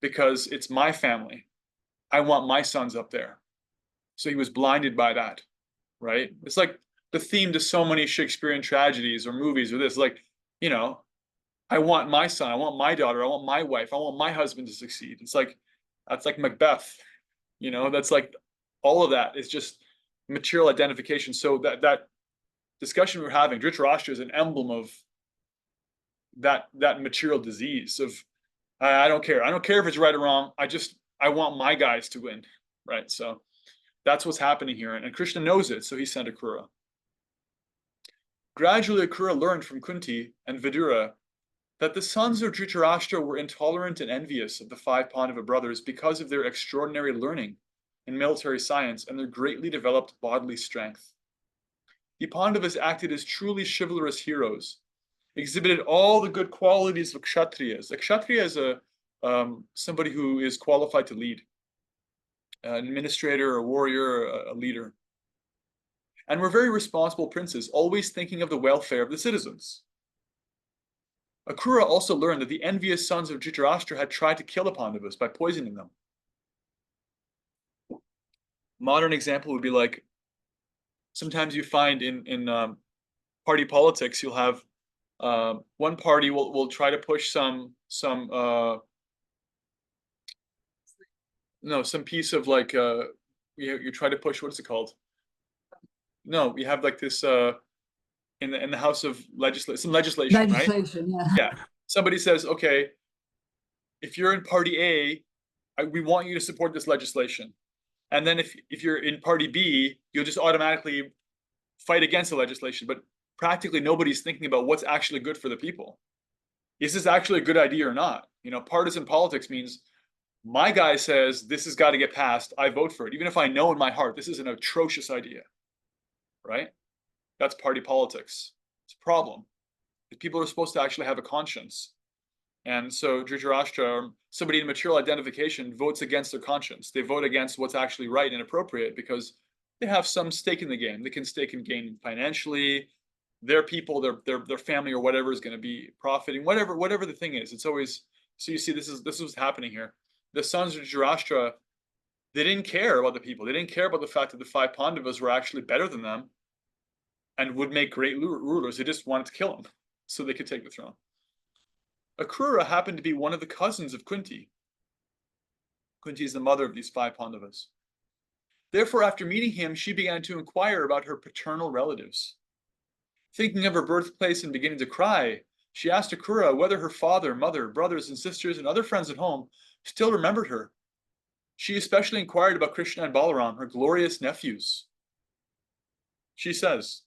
because it's my family. I want my sons up there. So he was blinded by that, right? It's like the theme to so many Shakespearean tragedies or movies or this, like, you know, I want my son, I want my daughter, I want my wife, I want my husband to succeed. It's like, that's like Macbeth, you know, that's like, all of that is just material identification. So that discussion we're having, Dhritarashtra is an emblem of that material disease of, I don't care. I don't care if it's right or wrong. I want my guys to win, right? So that's what's happening here. And Krishna knows it, so he sent Akrura. Gradually, Akrura learned from Kunti and Vidura that the sons of Dhritarashtra were intolerant and envious of the 5 Pandava brothers because of their extraordinary learning in military science and their greatly developed bodily strength. The Pandavas acted as truly chivalrous heroes, exhibited all the good qualities of Kshatriyas. A Kshatriya is somebody who is qualified to lead, an administrator, a warrior, a leader. And were very responsible princes, always thinking of the welfare of the citizens. Akrura also learned that the envious sons of Dhritarashtra had tried to kill the Pandavas by poisoning them. Modern example would be like, sometimes you find in party politics, you'll have one party will try to push some piece of like you try to push, what is it called? No, we have like this in the House of legislation, right? Legislation, yeah. Yeah. Somebody says, okay, if you're in party A, we want you to support this legislation. And then if you're in party B, you'll just automatically fight against the legislation. But practically nobody's thinking about what's actually good for the people. Is this actually a good idea or not? You know, partisan politics means my guy says this has got to get passed, I vote for it, even if I know in my heart this is an atrocious idea, right? That's party politics. It's a problem. People are supposed to actually have a conscience. And so Dhritarashtra, or somebody in material identification, votes against their conscience. They vote against what's actually right and appropriate because they have some stake in the game. They can stake in gain financially, their people, their family, or whatever is going to be profiting, whatever the thing is. It's always, so you see, this is what's happening here. The sons of Dhritarashtra, they didn't care about the people. They didn't care about the fact that the 5 Pandavas were actually better than them and would make great rulers. They just wanted to kill them so they could take the throne. Akrura happened to be one of the cousins of Kunti. Kunti is the mother of these 5 Pandavas. Therefore, after meeting him, she began to inquire about her paternal relatives. Thinking of her birthplace and beginning to cry, she asked Akrura whether her father, mother, brothers and sisters and other friends at home still remembered her. She especially inquired about Krishna and Balaram, her glorious nephews. She says,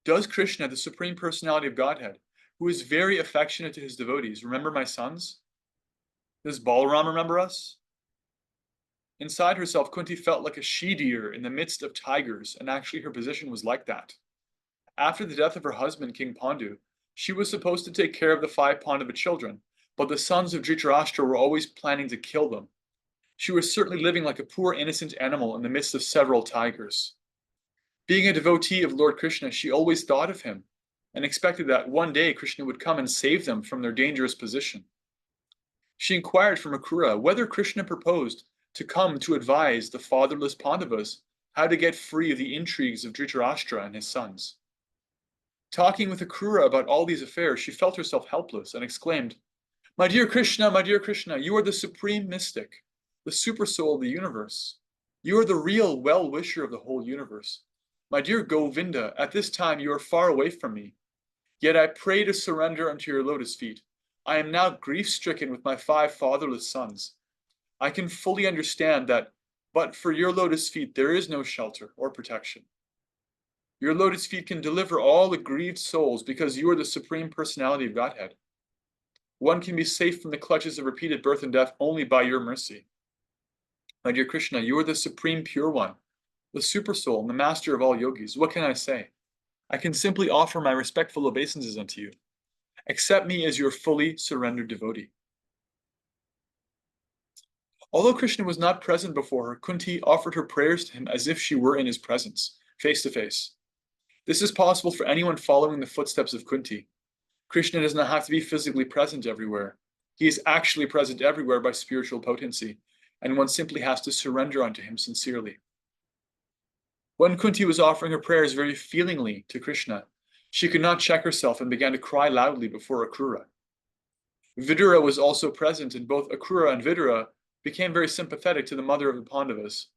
does Krishna, the Supreme Personality of Godhead, who is very affectionate to his devotees, remember my sons? Does Balaram remember us? Inside herself, Kunti felt like a she-deer in the midst of tigers, and actually her position was like that. After the death of her husband, King Pandu, she was supposed to take care of the 5 Pandava children, but the sons of Dhritarashtra were always planning to kill them. She was certainly living like a poor innocent animal in the midst of several tigers. Being a devotee of Lord Krishna, she always thought of him and expected that one day Krishna would come and save them from their dangerous position. She inquired from Akrura whether Krishna proposed to come to advise the fatherless Pandavas how to get free of the intrigues of Dhritarashtra and his sons. Talking with Akrura about all these affairs, she felt herself helpless and exclaimed, my dear Krishna, you are the supreme mystic, the super soul of the universe. You are the real well-wisher of the whole universe. My dear Govinda, at this time you are far away from me. Yet I pray to surrender unto your lotus feet. I am now grief-stricken with my 5 fatherless sons. I can fully understand that, but for your lotus feet there is no shelter or protection. Your lotus feet can deliver all aggrieved souls because you are the supreme personality of Godhead. One can be safe from the clutches of repeated birth and death only by your mercy. My dear Krishna, you are the supreme pure one, the super soul and the master of all yogis. What can I say? I can simply offer my respectful obeisances unto you. Accept me as your fully surrendered devotee. Although Krishna was not present before her, Kunti offered her prayers to him as if she were in his presence, face to face. This is possible for anyone following the footsteps of Kunti. Krishna does not have to be physically present everywhere. He is actually present everywhere by spiritual potency, and one simply has to surrender unto him sincerely. When Kunti was offering her prayers very feelingly to Krishna, she could not check herself and began to cry loudly before Akrura. Vidura was also present, and both Akrura and Vidura became very sympathetic to the mother of the Pandavas,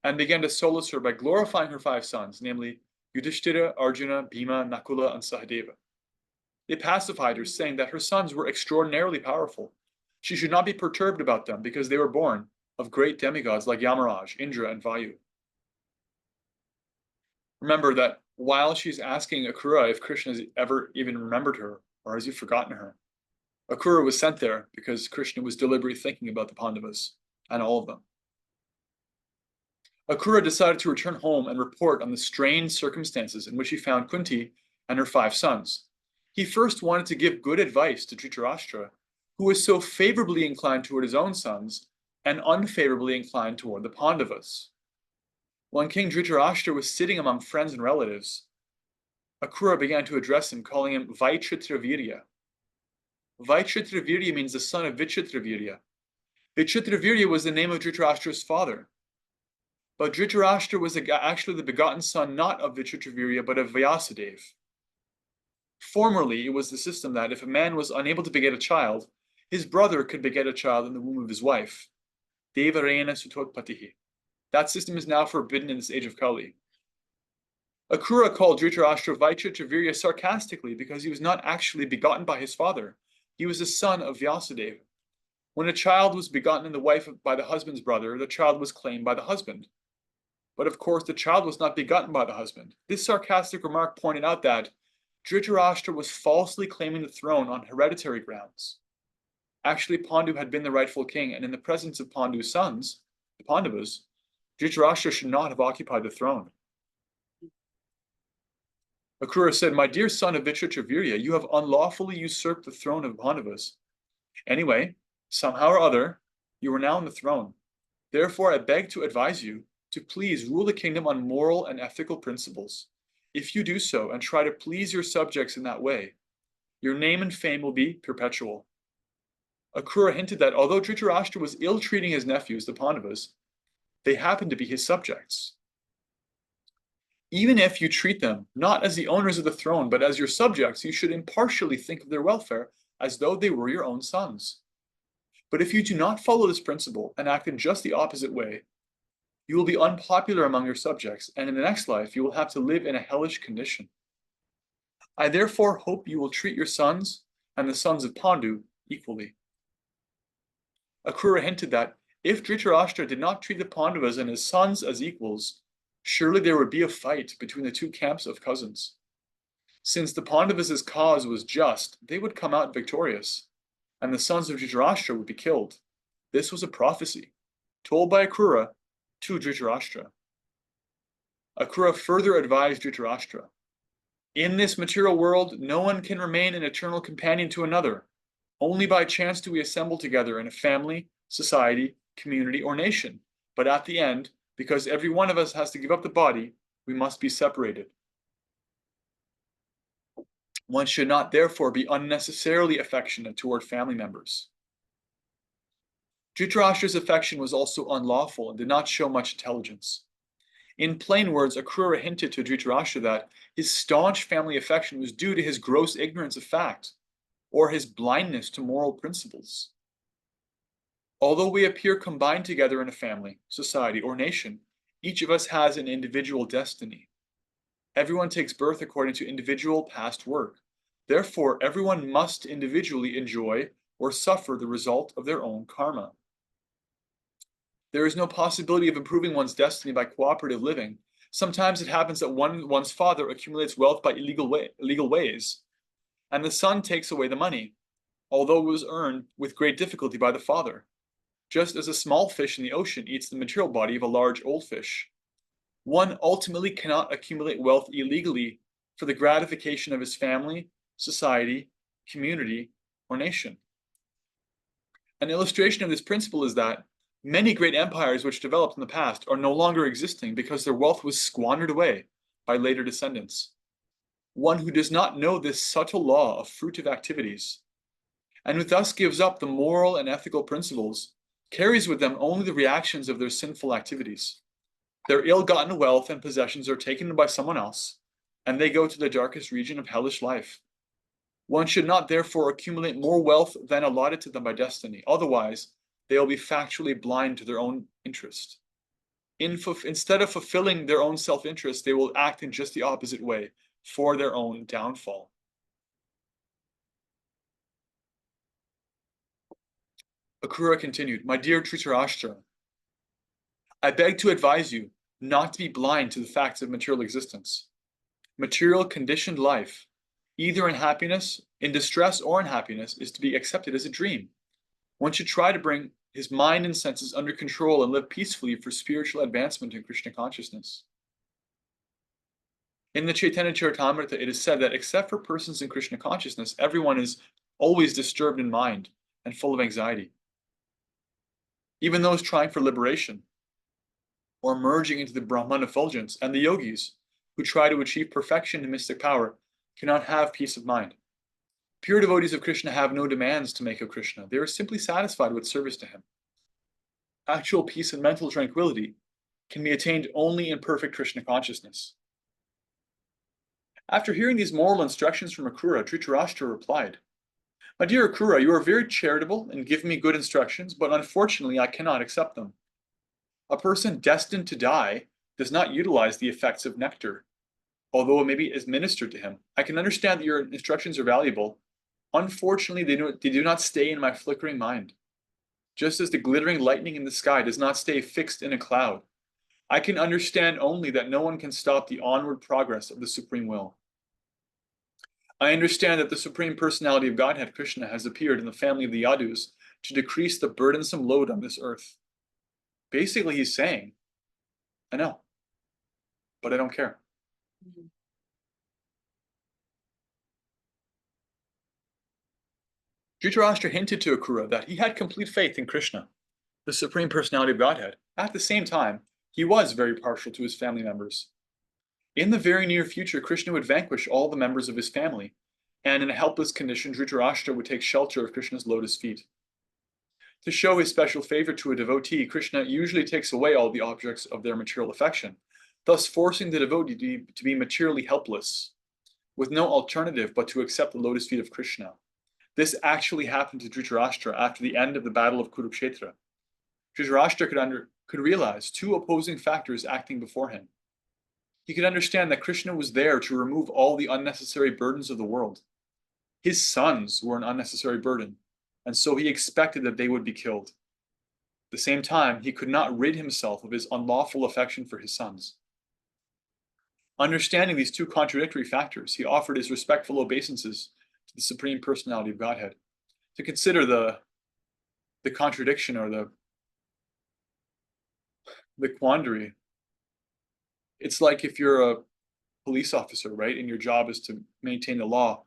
and began to solace her by glorifying her 5 sons, namely Yudhishthira, Arjuna, Bhima, Nakula, and Sahadeva. They pacified her, saying that her sons were extraordinarily powerful. She should not be perturbed about them because they were born of great demigods like Yamaraj, Indra, and Vayu. Remember that while she's asking Akrura if Krishna has ever even remembered her or has he forgotten her, Akrura was sent there because Krishna was deliberately thinking about the Pandavas and all of them. Akrura decided to return home and report on the strange circumstances in which he found Kunti and her 5 sons. He first wanted to give good advice to Dhritarashtra, who was so favorably inclined toward his own sons and unfavorably inclined toward the Pandavas. When King Dhritarashtra was sitting among friends and relatives, Akrura began to address him, calling him Vaichitravirya. Vaichitravirya means the son of Vichitravirya. Vichitravirya was the name of Dhritarashtra's father. But Dhritarashtra was actually the begotten son not of Vichitravirya but of Vyasadeva. Formerly, it was the system that if a man was unable to beget a child, his brother could beget a child in the womb of his wife. Devarena sutotpatihi. That system is now forbidden in this age of Kali. Akrura called Dhritarashtra Vaichitravirya sarcastically because he was not actually begotten by his father. He was the son of Vyasadeva. When a child was begotten in the wife by the husband's brother, the child was claimed by the husband. But of course, the child was not begotten by the husband. This sarcastic remark pointed out that Dhritarashtra was falsely claiming the throne on hereditary grounds. Actually, Pandu had been the rightful king, and in the presence of Pandu's sons, the Pandavas, Dhritarashtra should not have occupied the throne. Akrura said, my dear son of Vichitravirya, you have unlawfully usurped the throne of Pandavas. Anyway, somehow or other, you are now on the throne. Therefore, I beg to advise you to please rule the kingdom on moral and ethical principles. If you do so and try to please your subjects in that way, your name and fame will be perpetual. Akrura hinted that although Dhritarashtra was ill-treating his nephews, the Pandavas, they happened to be his subjects. Even if you treat them not as the owners of the throne, but as your subjects, you should impartially think of their welfare as though they were your own sons. But if you do not follow this principle and act in just the opposite way, you will be unpopular among your subjects, and in the next life you will have to live in a hellish condition. I therefore hope you will treat your sons and the sons of Pandu equally. Akrura hinted that if Dhritarashtra did not treat the Pandavas and his sons as equals, surely there would be a fight between the 2 camps of cousins. Since the Pandavas' cause was just, they would come out victorious, and the sons of Dhritarashtra would be killed. This was a prophecy, told by Akrura to Dhritarashtra. Akrura further advised Dhritarashtra, in this material world, no one can remain an eternal companion to another. Only by chance do we assemble together in a family, society, community, or nation. But at the end, because every one of us has to give up the body, we must be separated. One should not therefore be unnecessarily affectionate toward family members. Dhritarashtra's affection was also unlawful and did not show much intelligence. In plain words, Akrura hinted to Dhritarashtra that his staunch family affection was due to his gross ignorance of fact, or his blindness to moral principles. Although we appear combined together in a family, society, or nation, each of us has an individual destiny. Everyone takes birth according to individual past work. Therefore, everyone must individually enjoy or suffer the result of their own karma. There is no possibility of improving one's destiny by cooperative living. Sometimes it happens that one's father accumulates wealth by illegal ways, and the son takes away the money, although it was earned with great difficulty by the father, just as a small fish in the ocean eats the material body of a large old fish. One ultimately cannot accumulate wealth illegally for the gratification of his family, society, community, or nation. An illustration of this principle is that many great empires which developed in the past are no longer existing because their wealth was squandered away by later descendants. One who does not know this subtle law of fruitive activities, and who thus gives up the moral and ethical principles, carries with them only the reactions of their sinful activities. Their ill-gotten wealth and possessions are taken by someone else, and they go to the darkest region of hellish life. One should not therefore accumulate more wealth than allotted to them by destiny. Otherwise, they will be factually blind to their own interest. Instead of fulfilling their own self-interest, they will act in just the opposite way, for their own downfall. Akrura continued, "My dear Dhritarashtra, I beg to advise you not to be blind to the facts of material existence. Material conditioned life, either in distress or in happiness, is to be accepted as a dream. One should try to bring his mind and senses under control and live peacefully for spiritual advancement in Krishna consciousness." In the Chaitanya Charitamrita, it is said that except for persons in Krishna consciousness, everyone is always disturbed in mind and full of anxiety. Even those trying for liberation or merging into the Brahman effulgence and the yogis who try to achieve perfection in mystic power cannot have peace of mind. Pure devotees of Krishna have no demands to make of Krishna. They are simply satisfied with service to him. Actual peace and mental tranquility can be attained only in perfect Krishna consciousness. After hearing these moral instructions from Akrura, Dhritarashtra replied, "My dear Akrura, you are very charitable and give me good instructions, but unfortunately I cannot accept them. A person destined to die does not utilize the effects of nectar, although it may be administered to him. I can understand that your instructions are valuable. Unfortunately, they do not stay in my flickering mind. Just as the glittering lightning in the sky does not stay fixed in a cloud, I can understand only that no one can stop the onward progress of the Supreme Will. I understand that the Supreme Personality of Godhead, Krishna, has appeared in the family of the Yadus to decrease the burdensome load on this earth." Basically, he's saying, I know, but I don't care. Dhritarashtra hinted to Akrura that he had complete faith in Krishna, the Supreme Personality of Godhead. At the same time, he was very partial to his family members. In the very near future, Krishna would vanquish all the members of his family, and in a helpless condition, Dhritarashtra would take shelter of Krishna's lotus feet. To show his special favor to a devotee, Krishna usually takes away all the objects of their material affection, thus forcing the devotee to be materially helpless, with no alternative but to accept the lotus feet of Krishna. This actually happened to Dhritarashtra after the end of the Battle of Kurukshetra. Dhritarashtra could realize two opposing factors acting before him. He could understand that Krishna was there to remove all the unnecessary burdens of the world. His sons were an unnecessary burden, and so he expected that they would be killed. At the same time, he could not rid himself of his unlawful affection for his sons. Understanding these two contradictory factors, he offered his respectful obeisances to the Supreme Personality of Godhead to consider the contradiction or the quandary. It's like if you're a police officer, right, and your job is to maintain the law,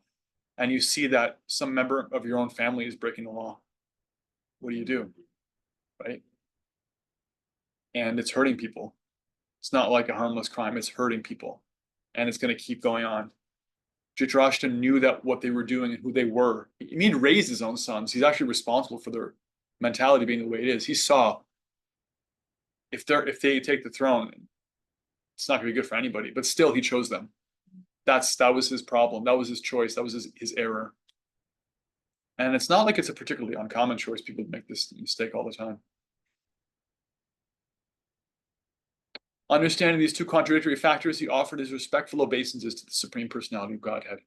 and you see that some member of your own family is breaking the law. What do you do, right? And it's hurting people. It's not like a harmless crime. It's hurting people, and it's going to keep going on. Dhritarashtra knew that what they were doing and who they were. He mean raised his own sons. He's actually responsible for their mentality being the way it is. He saw if they take the throne, it's not going to be good for anybody. But still, he chose them. That was his problem. That was his choice. That was his error. And it's not like it's a particularly uncommon choice. People make this mistake all the time. Understanding these two contradictory factors, he offered his respectful obeisances to the Supreme Personality of Godhead.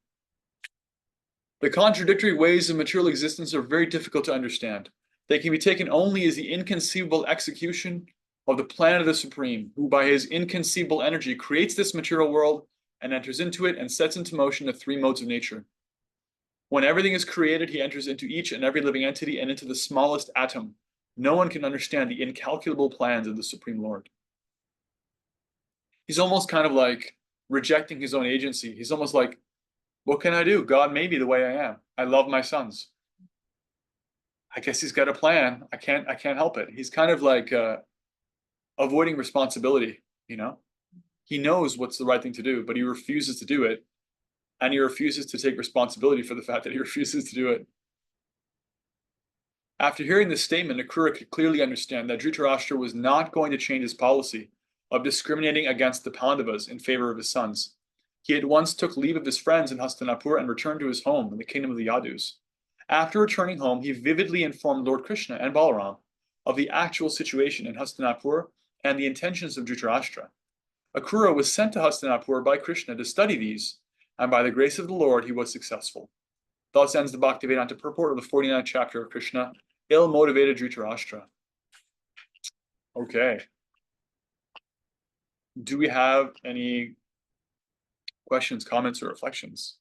The contradictory ways of material existence are very difficult to understand. They can be taken only as the inconceivable execution of the plan of the Supreme, who by his inconceivable energy creates this material world and enters into it and sets into motion the three modes of nature. When everything is created, he enters into each and every living entity and into the smallest atom. No one can understand the incalculable plans of the Supreme Lord. He's almost kind of like rejecting his own agency. He's almost like, what can I do? God made me the way I am. I love my sons. I guess he's got a plan. I can't help it. He's kind of like avoiding responsibility, you know? He knows what's the right thing to do, but he refuses to do it. And he refuses to take responsibility for the fact that he refuses to do it. After hearing this statement, Akrura could clearly understand that Dhritarashtra was not going to change his policy of discriminating against the Pandavas in favor of his sons. He at once took leave of his friends in Hastinapur and returned to his home in the kingdom of the Yadus. After returning home, he vividly informed Lord Krishna and Balaram of the actual situation in Hastinapur and the intentions of Dhritarashtra. Akrura was sent to Hastinapur by Krishna to study these, and by the grace of the Lord, he was successful. Thus ends the Bhaktivedanta purport of the 49th chapter of Krishna, ill-motivated Dhritarashtra. Okay. Do we have any questions, comments, or reflections?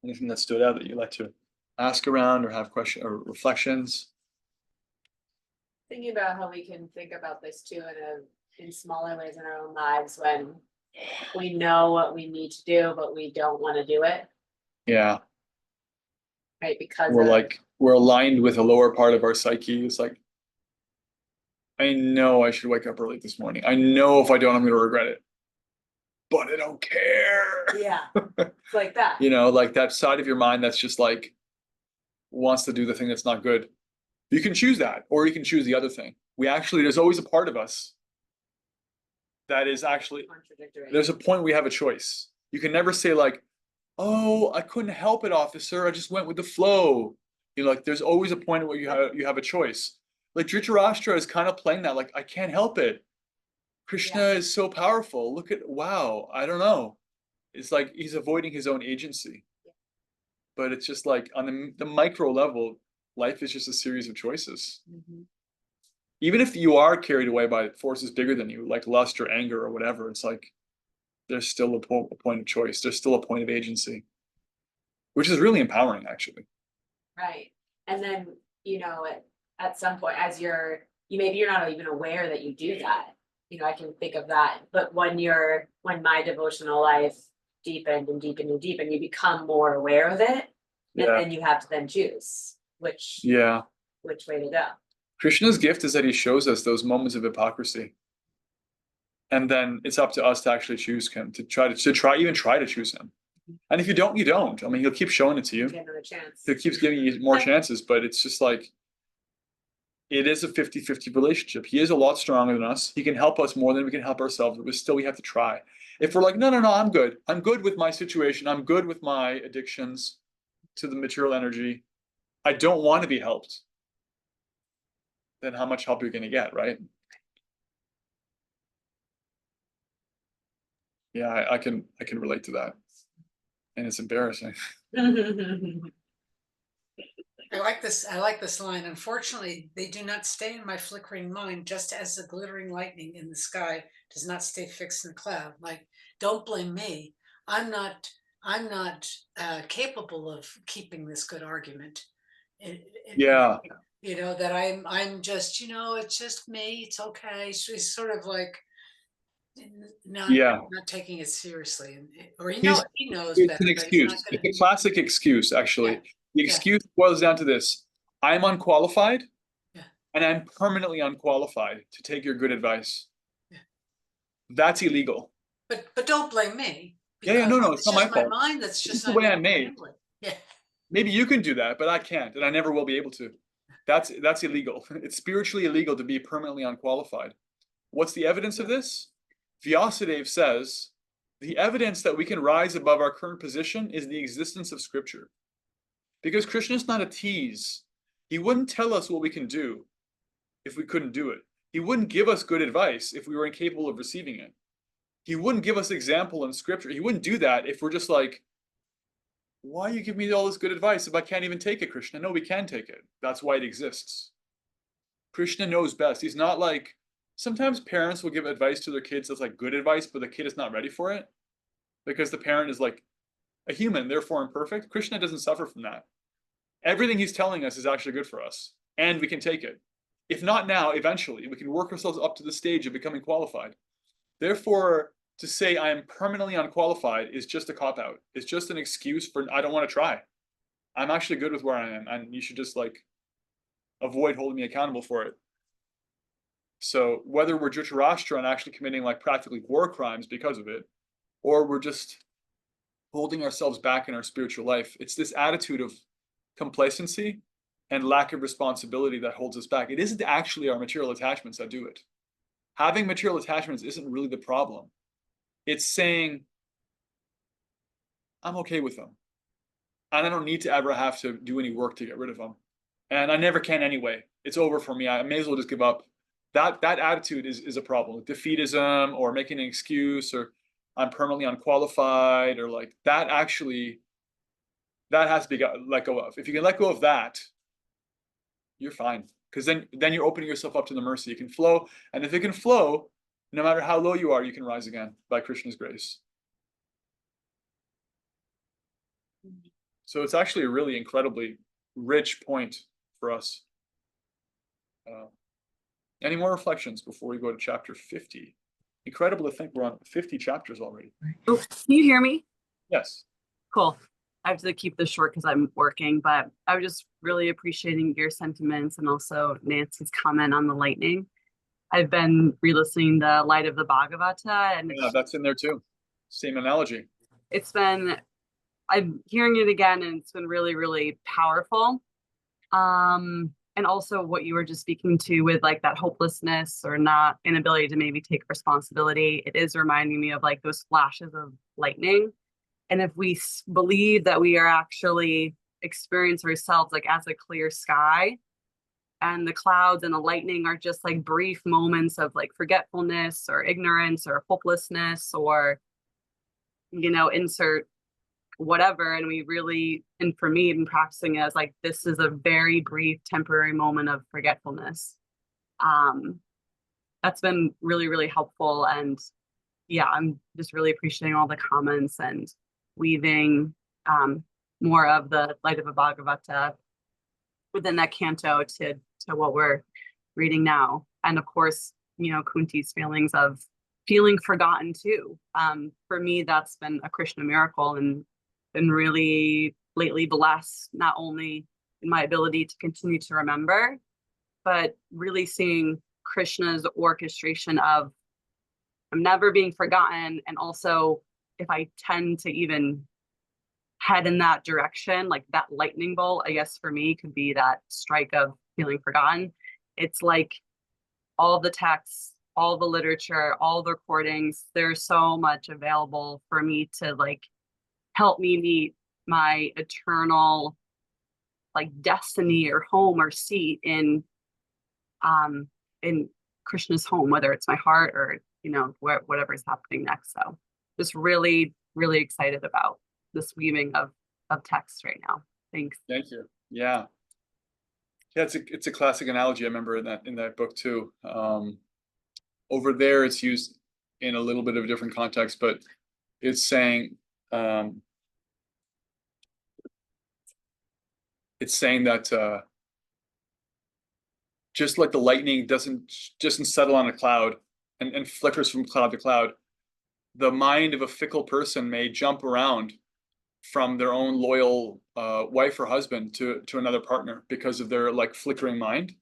Anything that stood out that you'd like to ask around or have questions or reflections? Thinking about how we can think about this too in smaller ways in our own lives when we know what we need to do, but we don't want to do it. Yeah. Right, because we're aligned with a lower part of our psyche. It's like, I know I should wake up early this morning. I know if I don't, I'm going to regret it. But I don't care. Yeah, it's like that. You know, like that side of your mind that's just like wants to do the thing that's not good. You can choose that, or you can choose the other thing. There's always a part of us that is actually Contradictory. There's a point we have a choice. You can never say like, oh, I couldn't help it, officer. I just went with the flow. You know, like there's always a point where you have a choice. Like Dhritarashtra is kind of playing that, like, I can't help it. Krishna is so powerful. Look at, wow, I don't know. It's like he's avoiding his own agency. But it's just like on the micro level, life is just a series of choices. Mm-hmm. Even if you are carried away by forces bigger than you, like lust or anger or whatever, it's like there's still a point of choice. There's still a point of agency, which is really empowering, actually. Right. And then, you know, at some point, as maybe you're not even aware that you do that. You know, I can think of that. But when my devotional life deepened and deepened and deepened, you become more aware of it. And then you have to then choose which way to go. Krishna's gift is that he shows us those moments of hypocrisy. And then it's up to us to actually choose him, to try to choose him. And if you don't, you don't. I mean, he'll keep showing it to you. Get another chance. He keeps giving you more chances, but it's just like, it is a 50-50 relationship. He is a lot stronger than us. He can help us more than we can help ourselves, but still we have to try. If we're like, no, I'm good. I'm good with my situation. I'm good with my addictions to the material energy. I don't want to be helped. Then how much help are you going to get, right? Yeah, I can relate to that. And it's embarrassing. I like this line. Unfortunately, they do not stay in my flickering mind, just as the glittering lightning in the sky does not stay fixed in a cloud. Like, don't blame me. I'm not capable of keeping this good argument. You know, that I'm just, you know, it's just me. It's okay. She's sort of like not taking it seriously, or he knows it's better. An excuse. It's a classic excuse, actually. The excuse boils down to this: I'm unqualified, Yeah. and I'm permanently unqualified to take your good advice. Yeah. That's illegal. But don't blame me. Yeah, no, because it's not my just my fault. mind that's It's just the not way I'm able to made. handle it. Yeah. Maybe you can do that, but I can't, and I never will be able to. That's illegal. It's spiritually illegal to be permanently unqualified. What's the evidence of this? Vyasadeva says, the evidence that we can rise above our current position is the existence of Scripture. Because Krishna is not a tease. He wouldn't tell us what we can do if we couldn't do it. He wouldn't give us good advice if we were incapable of receiving it. He wouldn't give us example in Scripture. He wouldn't do that if we're just like, why you give me all this good advice if I can't even take it, Krishna? No, we can take it. That's why it exists. Krishna knows best. He's not like, sometimes parents will give advice to their kids that's like good advice, but the kid is not ready for it because the parent is like a human, therefore imperfect. Krishna doesn't suffer from that. Everything he's telling us is actually good for us, and we can take it. If not now, eventually, we can work ourselves up to the stage of becoming qualified. Therefore, to say I am permanently unqualified is just a cop-out. It's just an excuse for I don't want to try. I'm actually good with where I am, and you should just like avoid holding me accountable for it. So whether we're Dhritarashtra and actually committing like practically war crimes because of it, or we're just holding ourselves back in our spiritual life, it's this attitude of complacency and lack of responsibility that holds us back. It isn't actually our material attachments that do it. Having material attachments isn't really the problem. It's saying, I'm okay with them. And I don't need to ever have to do any work to get rid of them. And I never can anyway. It's over for me. I may as well just give up. That attitude is a problem. Defeatism or making an excuse or I'm permanently unqualified or like that actually, that has to be let go of. If you can let go of that, you're fine. Because then you're opening yourself up to the mercy. You can flow. And if it can flow, no matter how low you are, you can rise again by Krishna's grace. So it's actually a really incredibly rich point for us. Any more reflections before we go to chapter 50? Incredible to think we're on 50 chapters already. Oh, can you hear me? Yes. Cool. I have to keep this short because I'm working, but I was just really appreciating your sentiments and also Nancy's comment on the lightning. I've been re-listening to Light of the Bhagavata, and Yeah, that's in there too. Same analogy. I'm hearing it again, and it's been really, really powerful. And also what you were just speaking to with like that hopelessness or not inability to maybe take responsibility, it is reminding me of like those flashes of lightning. And if we believe that we are actually experience ourselves like as a clear sky, and the clouds and the lightning are just like brief moments of like forgetfulness or ignorance or hopelessness or, insert whatever, and we really, and for me, been practicing as like this is a very brief temporary moment of forgetfulness. That's been really, really helpful. And yeah, I'm just really appreciating all the comments and weaving more of the Light of a Bhagavata within that canto to what we're reading now. And of course, Kunti's feelings of feeling forgotten too. For me, that's been a Krishna miracle and been really lately blessed, not only in my ability to continue to remember, but really seeing Krishna's orchestration of I'm never being forgotten. And also if I tend to even head in that direction, like that lightning bolt, I guess for me could be that strike of feeling forgotten. It's like all the texts, all the literature, all the recordings, there's so much available for me to like help me meet my eternal like destiny or home or seat in Krishna's home, whether it's my heart or whatever's happening next. So just really, really excited about this weaving of text right now. Thanks. Thank you. Yeah. Yeah, it's a classic analogy. I remember in that book too. Over there, it's used in a little bit of a different context, but it's saying that just like the lightning doesn't settle on a cloud and flickers from cloud to cloud, the mind of a fickle person may jump around from their own loyal wife or husband to another partner because of their like flickering mind,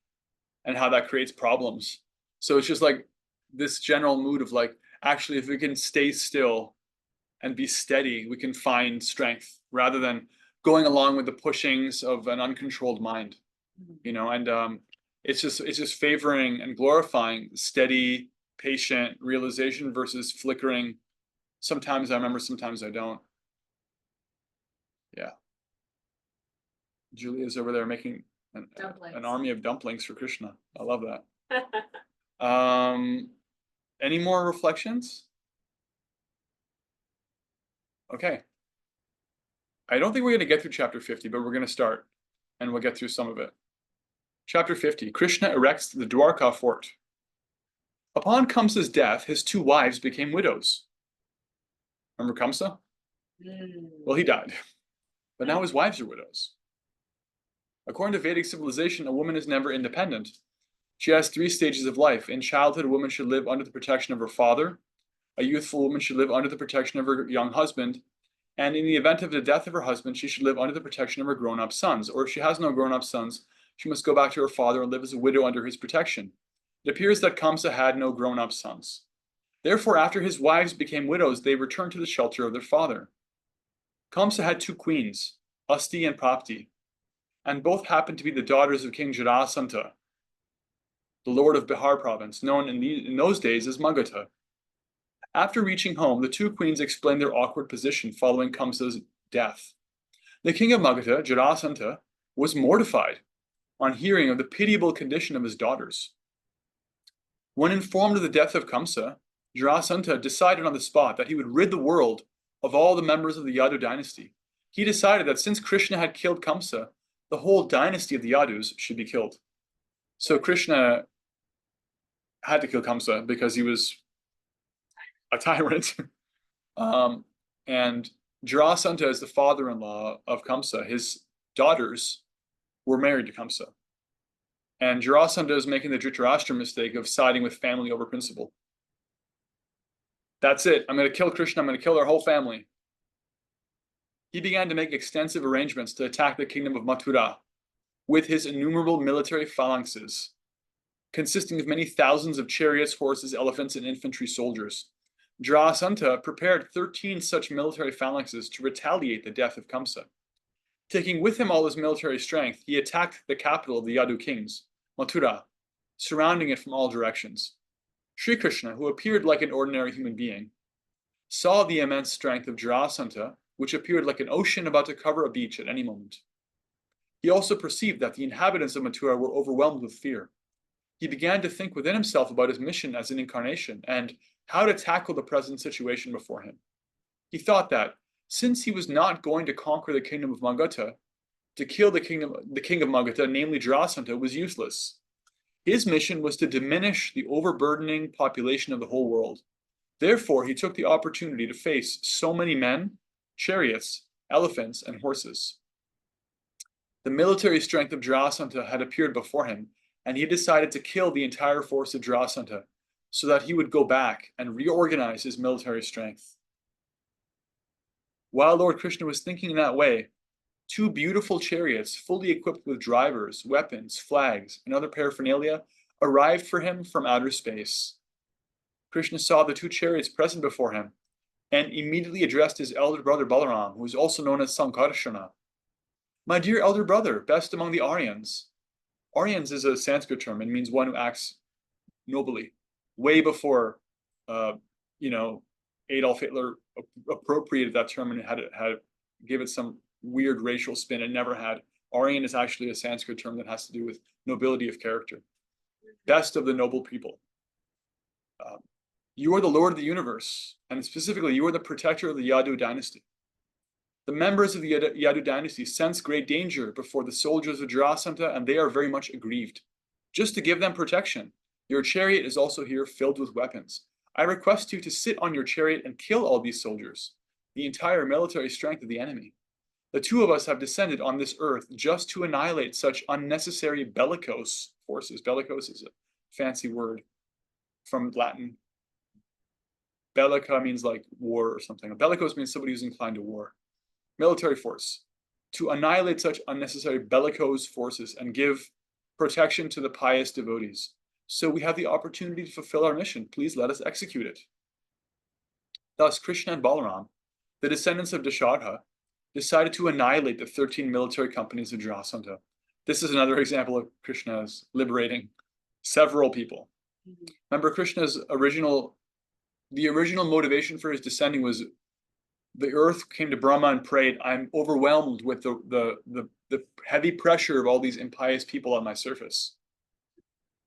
and how that creates problems. So it's just like this general mood of like, actually, if we can stay still and be steady, we can find strength rather than going along with the pushings of an uncontrolled mind, you know. And it's just favoring and glorifying steady, patient realization versus flickering. Sometimes I remember, sometimes I don't. Yeah. Julia's over there making an army of dumplings for Krishna. I love that. Any more reflections? Okay. I don't think we're going to get through chapter 50, but we're going to start, and we'll get through some of it. Chapter 50, Krishna erects the Dwarka fort. Upon Kamsa's death, his 2 wives became widows. Remember Kamsa? Well, he died, but now his wives are widows. According to Vedic civilization, a woman is never independent. She has 3 stages of life. In childhood, a woman should live under the protection of her father. A youthful woman should live under the protection of her young husband. And in the event of the death of her husband, she should live under the protection of her grown-up sons. Or if she has no grown-up sons, she must go back to her father and live as a widow under his protection. It appears that Kamsa had no grown-up sons. Therefore, after his wives became widows, they returned to the shelter of their father. Kamsa had 2 queens, Asti and Prapti, and both happened to be the daughters of King Jarasandha, the lord of Bihar province, known in those days as Magadha. After reaching home, the 2 queens explained their awkward position following Kamsa's death. The king of Magadha, Jarasandha, was mortified on hearing of the pitiable condition of his daughters. When informed of the death of Kamsa, Jarasandha decided on the spot that he would rid the world of all the members of the Yadu dynasty. He decided that since Krishna had killed Kamsa, the whole dynasty of the Yadus should be killed. So Krishna had to kill Kamsa because he was a tyrant. And Jarasandha is the father-in-law of Kamsa. His daughters were married to Kamsa. And Jarasandha is making the Dhritarashtra mistake of siding with family over principle. That's it. I'm going to kill Krishna. I'm going to kill their whole family. He began to make extensive arrangements to attack the kingdom of Mathura with his innumerable military phalanxes, consisting of many thousands of chariots, horses, elephants, and infantry soldiers. Jarasandha prepared 13 such military phalanxes to retaliate the death of Kamsa. Taking with him all his military strength, he attacked the capital of the Yadu kings, Mathura, surrounding it from all directions. Sri Krishna, who appeared like an ordinary human being, saw the immense strength of Jarasandha, which appeared like an ocean about to cover a beach at any moment. He also perceived that the inhabitants of Mathura were overwhelmed with fear. He began to think within himself about his mission as an incarnation and how to tackle the present situation before him. He thought that, since he was not going to conquer the kingdom of Magadha, to kill the king of Magadha, namely Jarasandha, was useless. His mission was to diminish the overburdening population of the whole world. Therefore, he took the opportunity to face so many men, chariots, elephants, and horses. The military strength of Jarasandha had appeared before him, and he decided to kill the entire force of Jarasandha so that he would go back and reorganize his military strength. While Lord Krishna was thinking in that way, 2 beautiful chariots, fully equipped with drivers, weapons, flags, and other paraphernalia, arrived for him from outer space. Krishna saw the 2 chariots present before him and immediately addressed his elder brother Balaram, who is also known as Sankarshana. My dear elder brother, best among the Aryans. Aryans is a Sanskrit term and means one who acts nobly. Way before, Adolf Hitler appropriated that term and gave it some weird racial spin. It never had. Aryan is actually a Sanskrit term that has to do with nobility of character. Best of the noble people. You are the Lord of the universe, and specifically, you are the protector of the Yadu dynasty. The members of the Yadu dynasty sense great danger before the soldiers of Jarasandha, and they are very much aggrieved. Just to give them protection, your chariot is also here filled with weapons. I request you to sit on your chariot and kill all these soldiers, the entire military strength of the enemy. The 2 of us have descended on this earth just to annihilate such unnecessary bellicose forces. Bellicose is a fancy word from Latin. Bellica means like war or something. Bellicose means somebody who's inclined to war. military force to annihilate such unnecessary bellicose forces and give protection to the pious devotees. So we have the opportunity to fulfill our mission. Please let us execute it. Thus, Krishna and Balaram, the descendants of Dasharatha, decided to annihilate the 13 military companies of Jarasandha. This is another example of Krishna's liberating several people. Remember, Krishna's original motivation for his descending was the earth came to Brahma and prayed, I'm overwhelmed with the heavy pressure of all these impious people on my surface.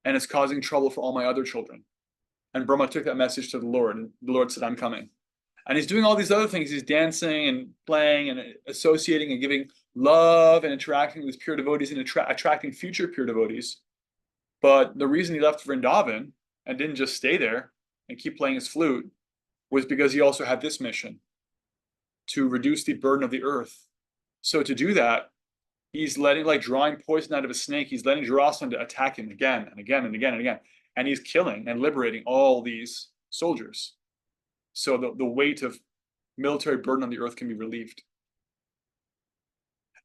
And it's causing trouble for all my other children. And Brahma took that message to the Lord, and the Lord said, I'm coming. And he's doing all these other things. He's dancing and playing and associating and giving love and interacting with pure devotees and attracting future pure devotees. But the reason he left Vrindavan and didn't just stay there and keep playing his flute was because he also had this mission to reduce the burden of the earth. So to do that, he's drawing poison out of a snake. He's letting Jarasandha attack him again and again and again and again. And he's killing and liberating all these soldiers. So the weight of military burden on the earth can be relieved.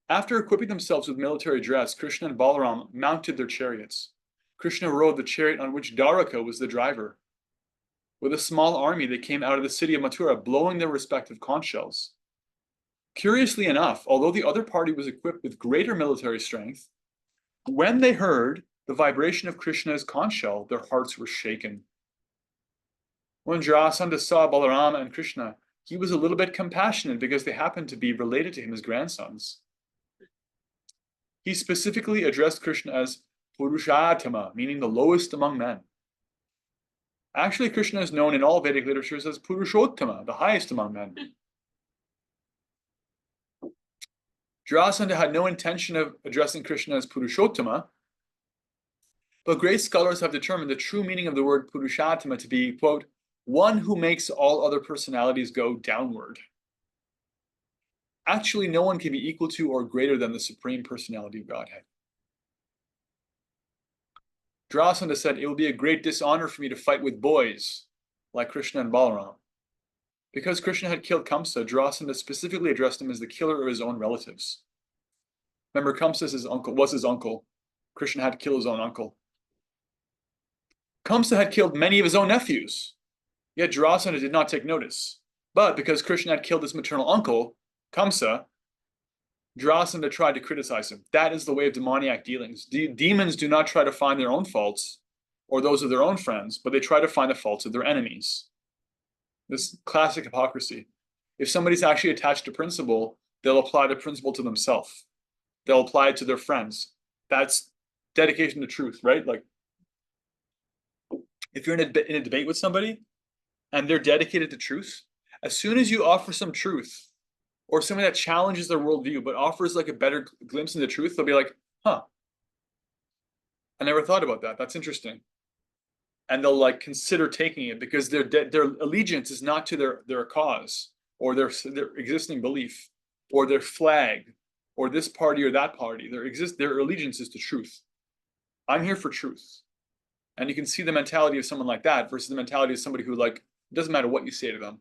After equipping themselves with military dress, Krishna and Balaram mounted their chariots. Krishna rode the chariot on which Dwaraka was the driver. With a small army, they came out of the city of Mathura, blowing their respective conch shells. Curiously enough, although the other party was equipped with greater military strength, when they heard the vibration of Krishna's conch shell, their hearts were shaken. When Jarasandha saw Balarama and Krishna, he was a little bit compassionate because they happened to be related to him as grandsons. He specifically addressed Krishna as Purushatama, meaning the lowest among men. Actually, Krishna is known in all Vedic literatures as Purushottama, the highest among men. Jarasandha had no intention of addressing Krishna as Purushottama, but great scholars have determined the true meaning of the word Purushatama to be, quote, one who makes all other personalities go downward. Actually, no one can be equal to or greater than the Supreme Personality of Godhead. Jarasandha said, it will be a great dishonor for me to fight with boys like Krishna and Balaram. Because Krishna had killed Kamsa, Jarasandha specifically addressed him as the killer of his own relatives. Remember, Kamsa was his uncle. Krishna had to kill his own uncle. Kamsa had killed many of his own nephews, yet Jarasandha did not take notice. But because Krishna had killed his maternal uncle, Kamsa, Jarasandha tried to criticize him. That is the way of demoniac dealings. Demons do not try to find their own faults or those of their own friends, but they try to find the faults of their enemies. This classic hypocrisy. If somebody's actually attached to principle, they'll apply the principle to themselves. They'll apply it to their friends. That's dedication to truth, right? Like, if you're in a debate with somebody and they're dedicated to truth, as soon as you offer some truth or something that challenges their worldview but offers like a better glimpse into truth, they'll be like, huh, I never thought about that. That's interesting. And they'll like consider taking it because their allegiance is not to their cause or their existing belief or their flag or this party or that party. Their allegiance is to truth. I'm here for truth. And you can see the mentality of someone like that versus the mentality of somebody who, like, it doesn't matter what you say to them.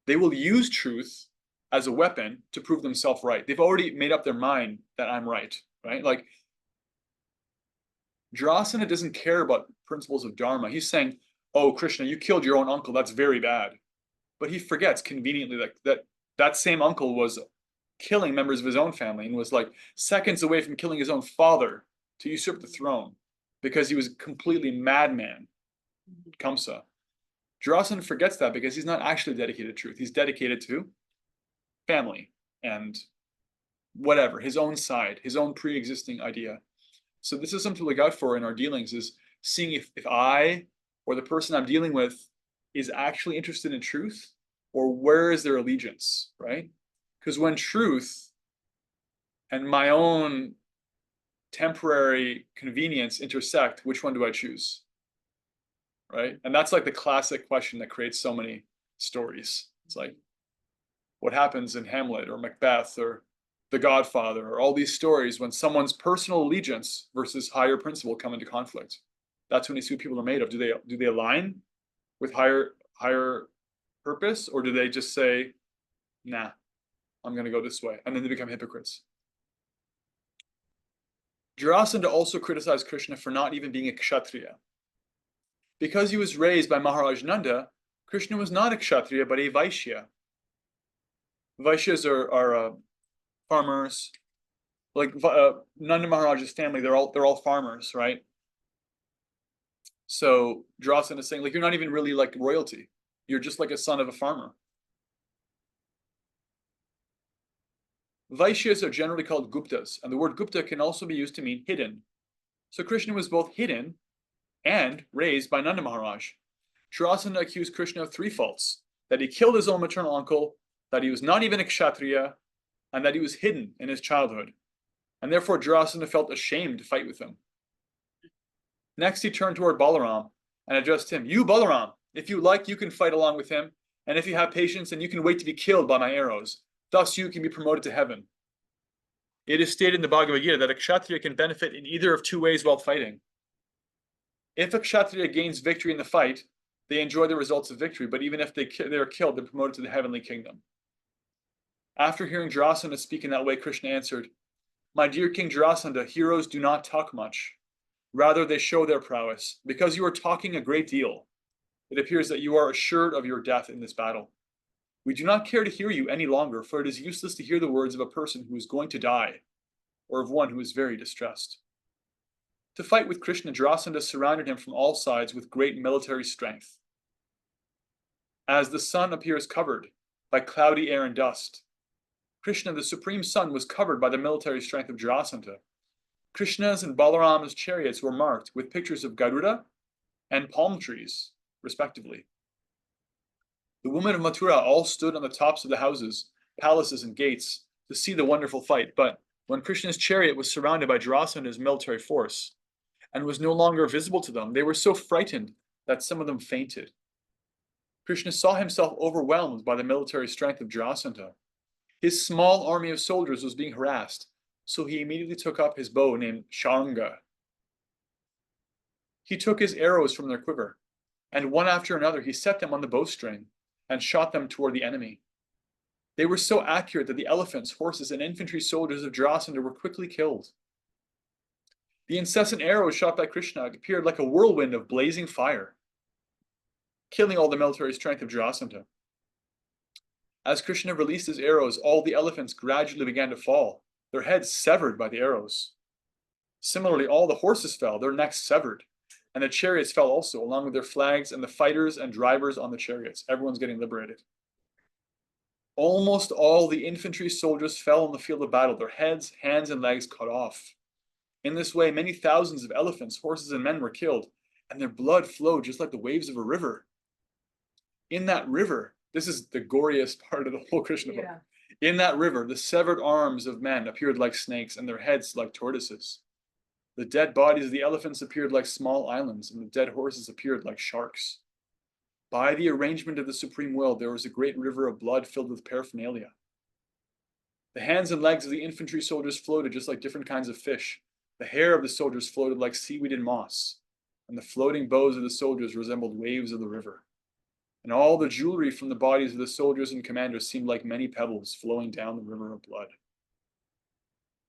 They will use truth as a weapon to prove themselves right. They've already made up their mind that I'm right? Like, Jarasandha doesn't care about principles of Dharma. He's saying, oh, Krishna, you killed your own uncle. That's very bad. But he forgets conveniently that same uncle was killing members of his own family and was like seconds away from killing his own father to usurp the throne because he was a completely madman, Kamsa. Jarasandha forgets that because he's not actually dedicated to truth. He's dedicated to family and whatever, his own side, his own pre-existing idea. So this is something to look out for in our dealings, is seeing if I or the person I'm dealing with is actually interested in truth, or where is their allegiance, right? Because when truth and my own temporary convenience intersect, which one do I choose? Right? And that's like the classic question that creates so many stories. It's like, what happens in Hamlet or Macbeth or The Godfather or all these stories when someone's personal allegiance versus higher principle come into conflict? That's when you see what people are made of. Do they align with higher purpose, or do they just say, nah, I'm going to go this way. And then they become hypocrites. Jarasandha also criticized Krishna for not even being a kshatriya. Because he was raised by Maharaj Nanda, Krishna was not a kshatriya, but a vaishya. Vaishyas are farmers. Like Nanda Maharaj's family, they're all farmers, right? So Jarasandha is saying, like, you're not even really like royalty. You're just like a son of a farmer. Vaishyas are generally called Guptas, and the word Gupta can also be used to mean hidden. So Krishna was both hidden and raised by Nanda Maharaj. Jarasandha accused Krishna of 3 faults: that he killed his own maternal uncle, that he was not even a kshatriya, and that he was hidden in his childhood. And therefore Jarasandha felt ashamed to fight with him. Next, he turned toward Balaram and addressed him. You, Balaram, if you like, you can fight along with him. And if you have patience, then you can wait to be killed by my arrows. Thus you can be promoted to heaven. It is stated in the Bhagavad Gita that a kshatriya can benefit in either of 2 ways while fighting. If a kshatriya gains victory in the fight, they enjoy the results of victory. But even if they are killed, they're promoted to the heavenly kingdom. After hearing Jarasandha speak in that way, Krishna answered, My dear King Jarasandha, heroes do not talk much. Rather, they show their prowess. Because you are talking a great deal, it appears that you are assured of your death in this battle. We do not care to hear you any longer, for it is useless to hear the words of a person who is going to die, or of one who is very distressed. To fight with Krishna, Jarasandha surrounded him from all sides with great military strength. As the sun appears covered by cloudy air and dust, Krishna, the supreme sun, was covered by the military strength of Jarasandha. Krishna's and Balaram's chariots were marked with pictures of Garuda and palm trees, respectively. The women of Mathura all stood on the tops of the houses, palaces, and gates to see the wonderful fight. But when Krishna's chariot was surrounded by Jarasandha's military force and was no longer visible to them, they were so frightened that some of them fainted. Krishna saw himself overwhelmed by the military strength of Jarasandha. His small army of soldiers was being harassed, so he immediately took up his bow named Sharanga. He took his arrows from their quiver, and one after another he set them on the bowstring and shot them toward the enemy. They were so accurate that the elephants, horses, and infantry soldiers of Jarasandha were quickly killed. The incessant arrows shot by Krishna appeared like a whirlwind of blazing fire, killing all the military strength of Jarasandha. As Krishna released his arrows, all the elephants gradually began to fall, their heads severed by the arrows. Similarly, all the horses fell, their necks severed, and the chariots fell also, along with their flags and the fighters and drivers on the chariots. Everyone's getting liberated. Almost all the infantry soldiers fell on the field of battle, their heads, hands, and legs cut off. In this way, many thousands of elephants, horses, and men were killed, and their blood flowed just like the waves of a river. In that river, this is the goriest part of the whole Krishna book. In that river, the severed arms of men appeared like snakes, and their heads like tortoises. The dead bodies of the elephants appeared like small islands, and the dead horses appeared like sharks. By the arrangement of the supreme will, there was a great river of blood filled with paraphernalia. The hands and legs of the infantry soldiers floated just like different kinds of fish. The hair of the soldiers floated like seaweed and moss, and the floating bows of the soldiers resembled waves of the river. And all the jewelry from the bodies of the soldiers and commanders seemed like many pebbles flowing down the river of blood.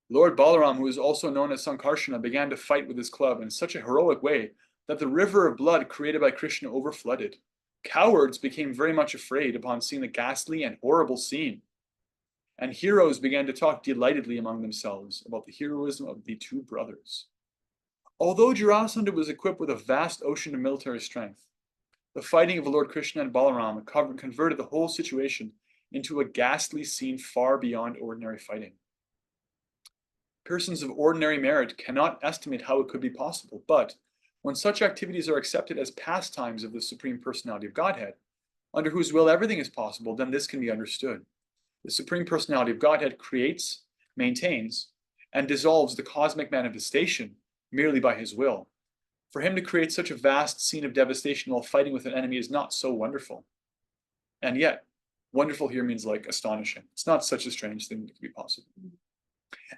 Lord Balaram, who is also known as Sankarshana, began to fight with his club in such a heroic way that the river of blood created by Krishna overflooded. Cowards became very much afraid upon seeing the ghastly and horrible scene. And heroes began to talk delightedly among themselves about the heroism of the 2 brothers. Although Jarasandha was equipped with a vast ocean of military strength, the fighting of Lord Krishna and Balaram converted the whole situation into a ghastly scene far beyond ordinary fighting. Persons of ordinary merit cannot estimate how it could be possible, but when such activities are accepted as pastimes of the Supreme Personality of Godhead, under whose will everything is possible, then this can be understood. The Supreme Personality of Godhead creates, maintains, and dissolves the cosmic manifestation merely by his will. For him to create such a vast scene of devastation while fighting with an enemy is not so wonderful. And yet, wonderful here means like astonishing. It's not such a strange thing that could be possible.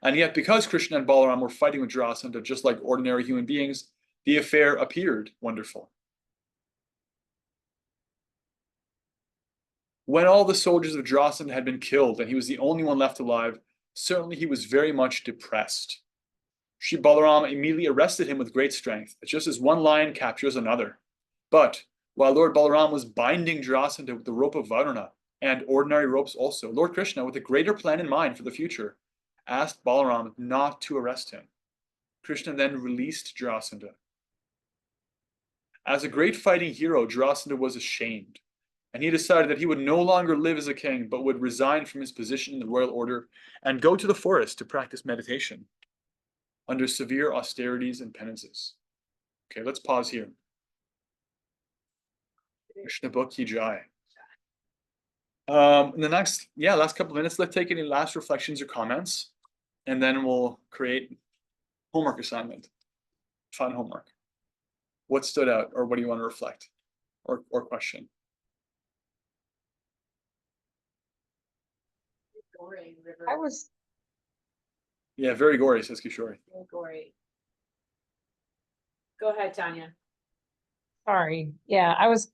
And yet, because Krishna and Balaram were fighting with Jarasandha just like ordinary human beings, the affair appeared wonderful. When all the soldiers of Jarasan had been killed and he was the only one left alive, certainly he was very much depressed. Shri Balaram immediately arrested him with great strength, just as one lion captures another. But while Lord Balaram was binding Jarasandha with the rope of Varuna, and ordinary ropes also, Lord Krishna, with a greater plan in mind for the future, asked Balaram not to arrest him. Krishna then released Jarasandha. As a great fighting hero, Jarasandha was ashamed, and he decided that he would no longer live as a king, but would resign from his position in the royal order and go to the forest to practice meditation under severe austerities and penances. Okay, let's pause here. Krishna Book Ki Jai. In the last couple of minutes, let's take any last reflections or comments, and then we'll create homework assignment, fun homework. What stood out, or what do you want to reflect, or question? Gory river. I was, Yeah, very gory, says Kishori. Very gory. Go ahead, Tanya. sorry, yeah, I was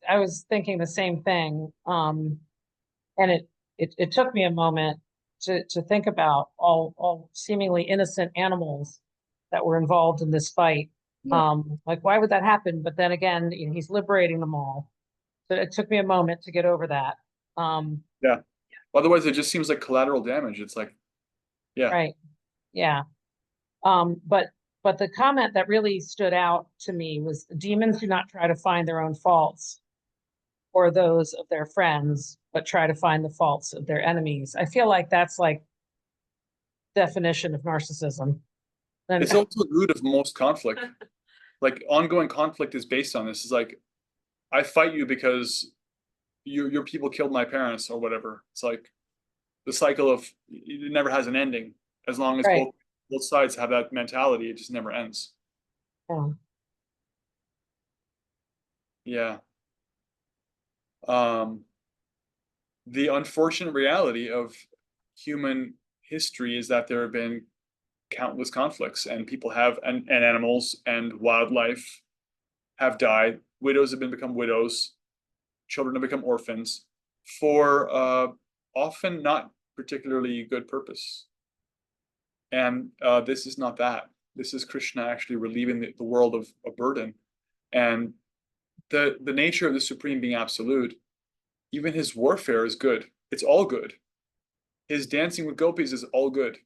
thinking the same thing. And it took me a moment to think about all seemingly innocent animals that were involved in this fight. Like, why would that happen? But then again, you know, he's liberating them all. So it took me a moment to get over that. Yeah. Otherwise, it just seems like collateral damage. It's like, yeah. Right. Yeah. But the comment that really stood out to me was demons do not try to find their own faults or those of their friends, but try to find the faults of their enemies. I feel like that's like definition of narcissism. And It's also the root of most conflict. Like, ongoing conflict is based on this. It's like, I fight you because your people killed my parents or whatever. It's like the cycle of, it never has an ending. As long as Right. both sides have that mentality, it just never ends. Yeah. Yeah. The unfortunate reality of human history is that there have been countless conflicts, and people have, and animals and wildlife have died. Widows have become widows. Children have become orphans for often not particularly good purpose. And this is not that. This is Krishna actually relieving the world of a burden. And the nature of the Supreme Being Absolute, even his warfare is good. It's all good. His dancing with gopis is all good.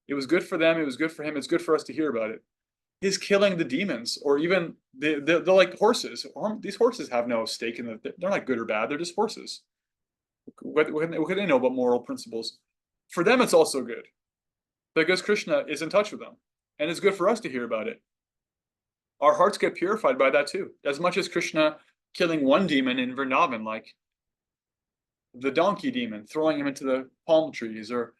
It was good for them. It was good for him. It's good for us to hear about it. His killing the demons, or even they're like horses. These horses have no stake in it. They're not good or bad. They're just horses. What can they know about moral principles? For them, it's also good, because Krishna is in touch with them, and it's good for us to hear about it. Our hearts get purified by that too. As much as Krishna killing one demon in Vrindavan, like the donkey demon, throwing him into the palm trees, or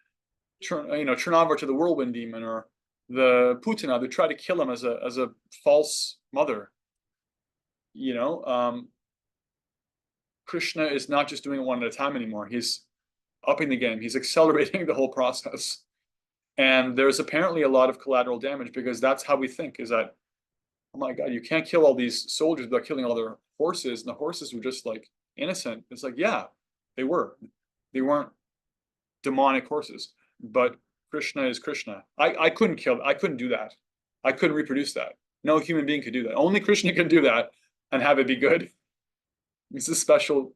Trinavar to the whirlwind demon, or the Putana that tried to kill him as a false mother. Krishna is not just doing it one at a time anymore. He's upping the game. He's accelerating the whole process. And there's apparently a lot of collateral damage, because that's how we think, is that, oh my God, you can't kill all these soldiers without killing all their horses. And the horses were just like innocent. It's like, yeah, they were. They weren't demonic horses. But Krishna is Krishna. I couldn't do that. I couldn't reproduce that. No human being could do that. Only Krishna can do that and have it be good. It's a special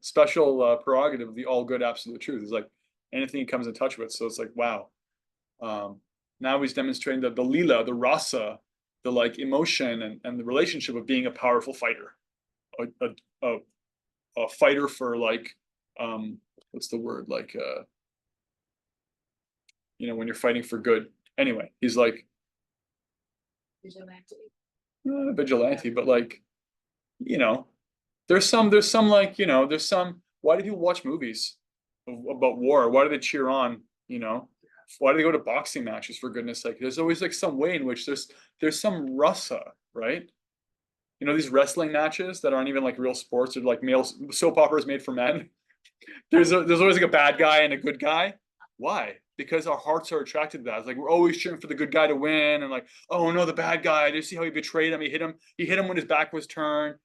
prerogative of the all good absolute truth. It's like anything he comes in touch with. So it's like, wow. Now he's demonstrating the lila, the rasa, the like emotion and the relationship of being a powerful fighter, a fighter for like, what's the word, like when you're fighting for good. Anyway, he's like vigilante, but like, there's some like, why do people watch movies about war? Why do they cheer on, why do they go to boxing matches, for goodness sake? There's always like some way in which there's some rasa, right? These wrestling matches that aren't even like real sports, or like male soap operas made for men. There's always like a bad guy and a good guy. Why? Because our hearts are attracted to that. It's like we're always cheering for the good guy to win, and like, oh no, the bad guy. Did you see how he betrayed him? He hit him when his back was turned.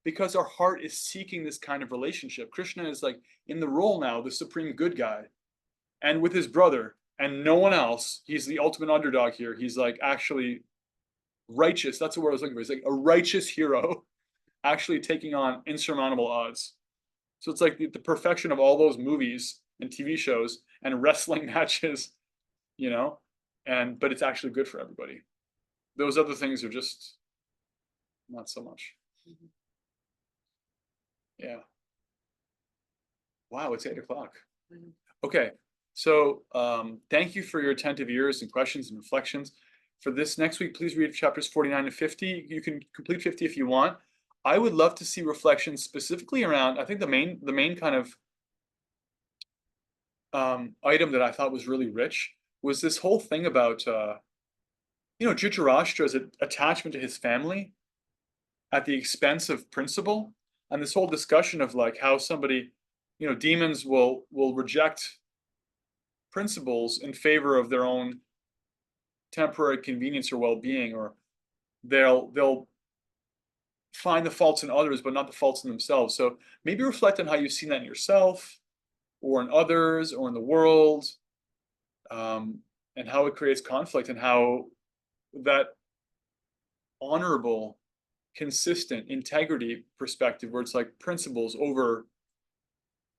because our heart is seeking this kind of relationship. Krishna is like in the role now, the supreme good guy, and with his brother and no one else. He's the ultimate underdog here. He's like actually righteous. That's the word I was looking for. He's like a righteous hero, actually taking on insurmountable odds. So it's like the perfection of all those movies and TV shows and wrestling matches, you know, but it's actually good for everybody. Those other things are just not so much. Yeah. Wow, it's 8 o'clock. Okay, so thank you for your attentive ears and questions and reflections. For this next week, please read chapters 49 to 50. You can complete 50 if you want. I would love to see reflections specifically around, I think the main kind of item that I thought was really rich was this whole thing about, Dhritarashtra's attachment to his family at the expense of principle, and this whole discussion of like how somebody, demons will reject principles in favor of their own temporary convenience or well-being, or they'll find the faults in others but not the faults in themselves. So maybe reflect on how you've seen that in yourself or in others or in the world, and how it creates conflict, and how that honorable, consistent integrity perspective, where it's like principles over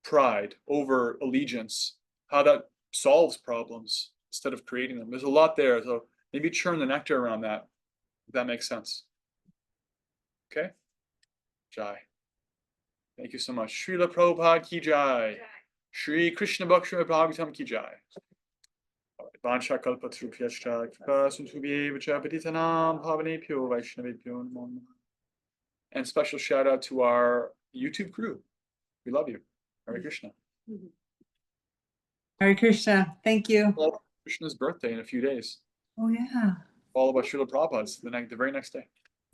pride, over allegiance, how that solves problems instead of creating them. There's a lot there, so maybe churn the nectar around that, if that makes sense. Okay? Jai. Thank you so much. Srila Prabhupada ki jai. Shri Krishna Bhakti Bhagavatam ki jai. Vansha kalpatrupyascha kripa sindhubhyev cha patitanam pavanebhyo vaishnavebhyo namo namaha. And special shout out to our YouTube crew. We love you. Hare Krishna. Hare Krishna. Thank you. Well, Krishna's birthday in a few days. Oh, yeah. All about Srila Prabhupada's the very next day.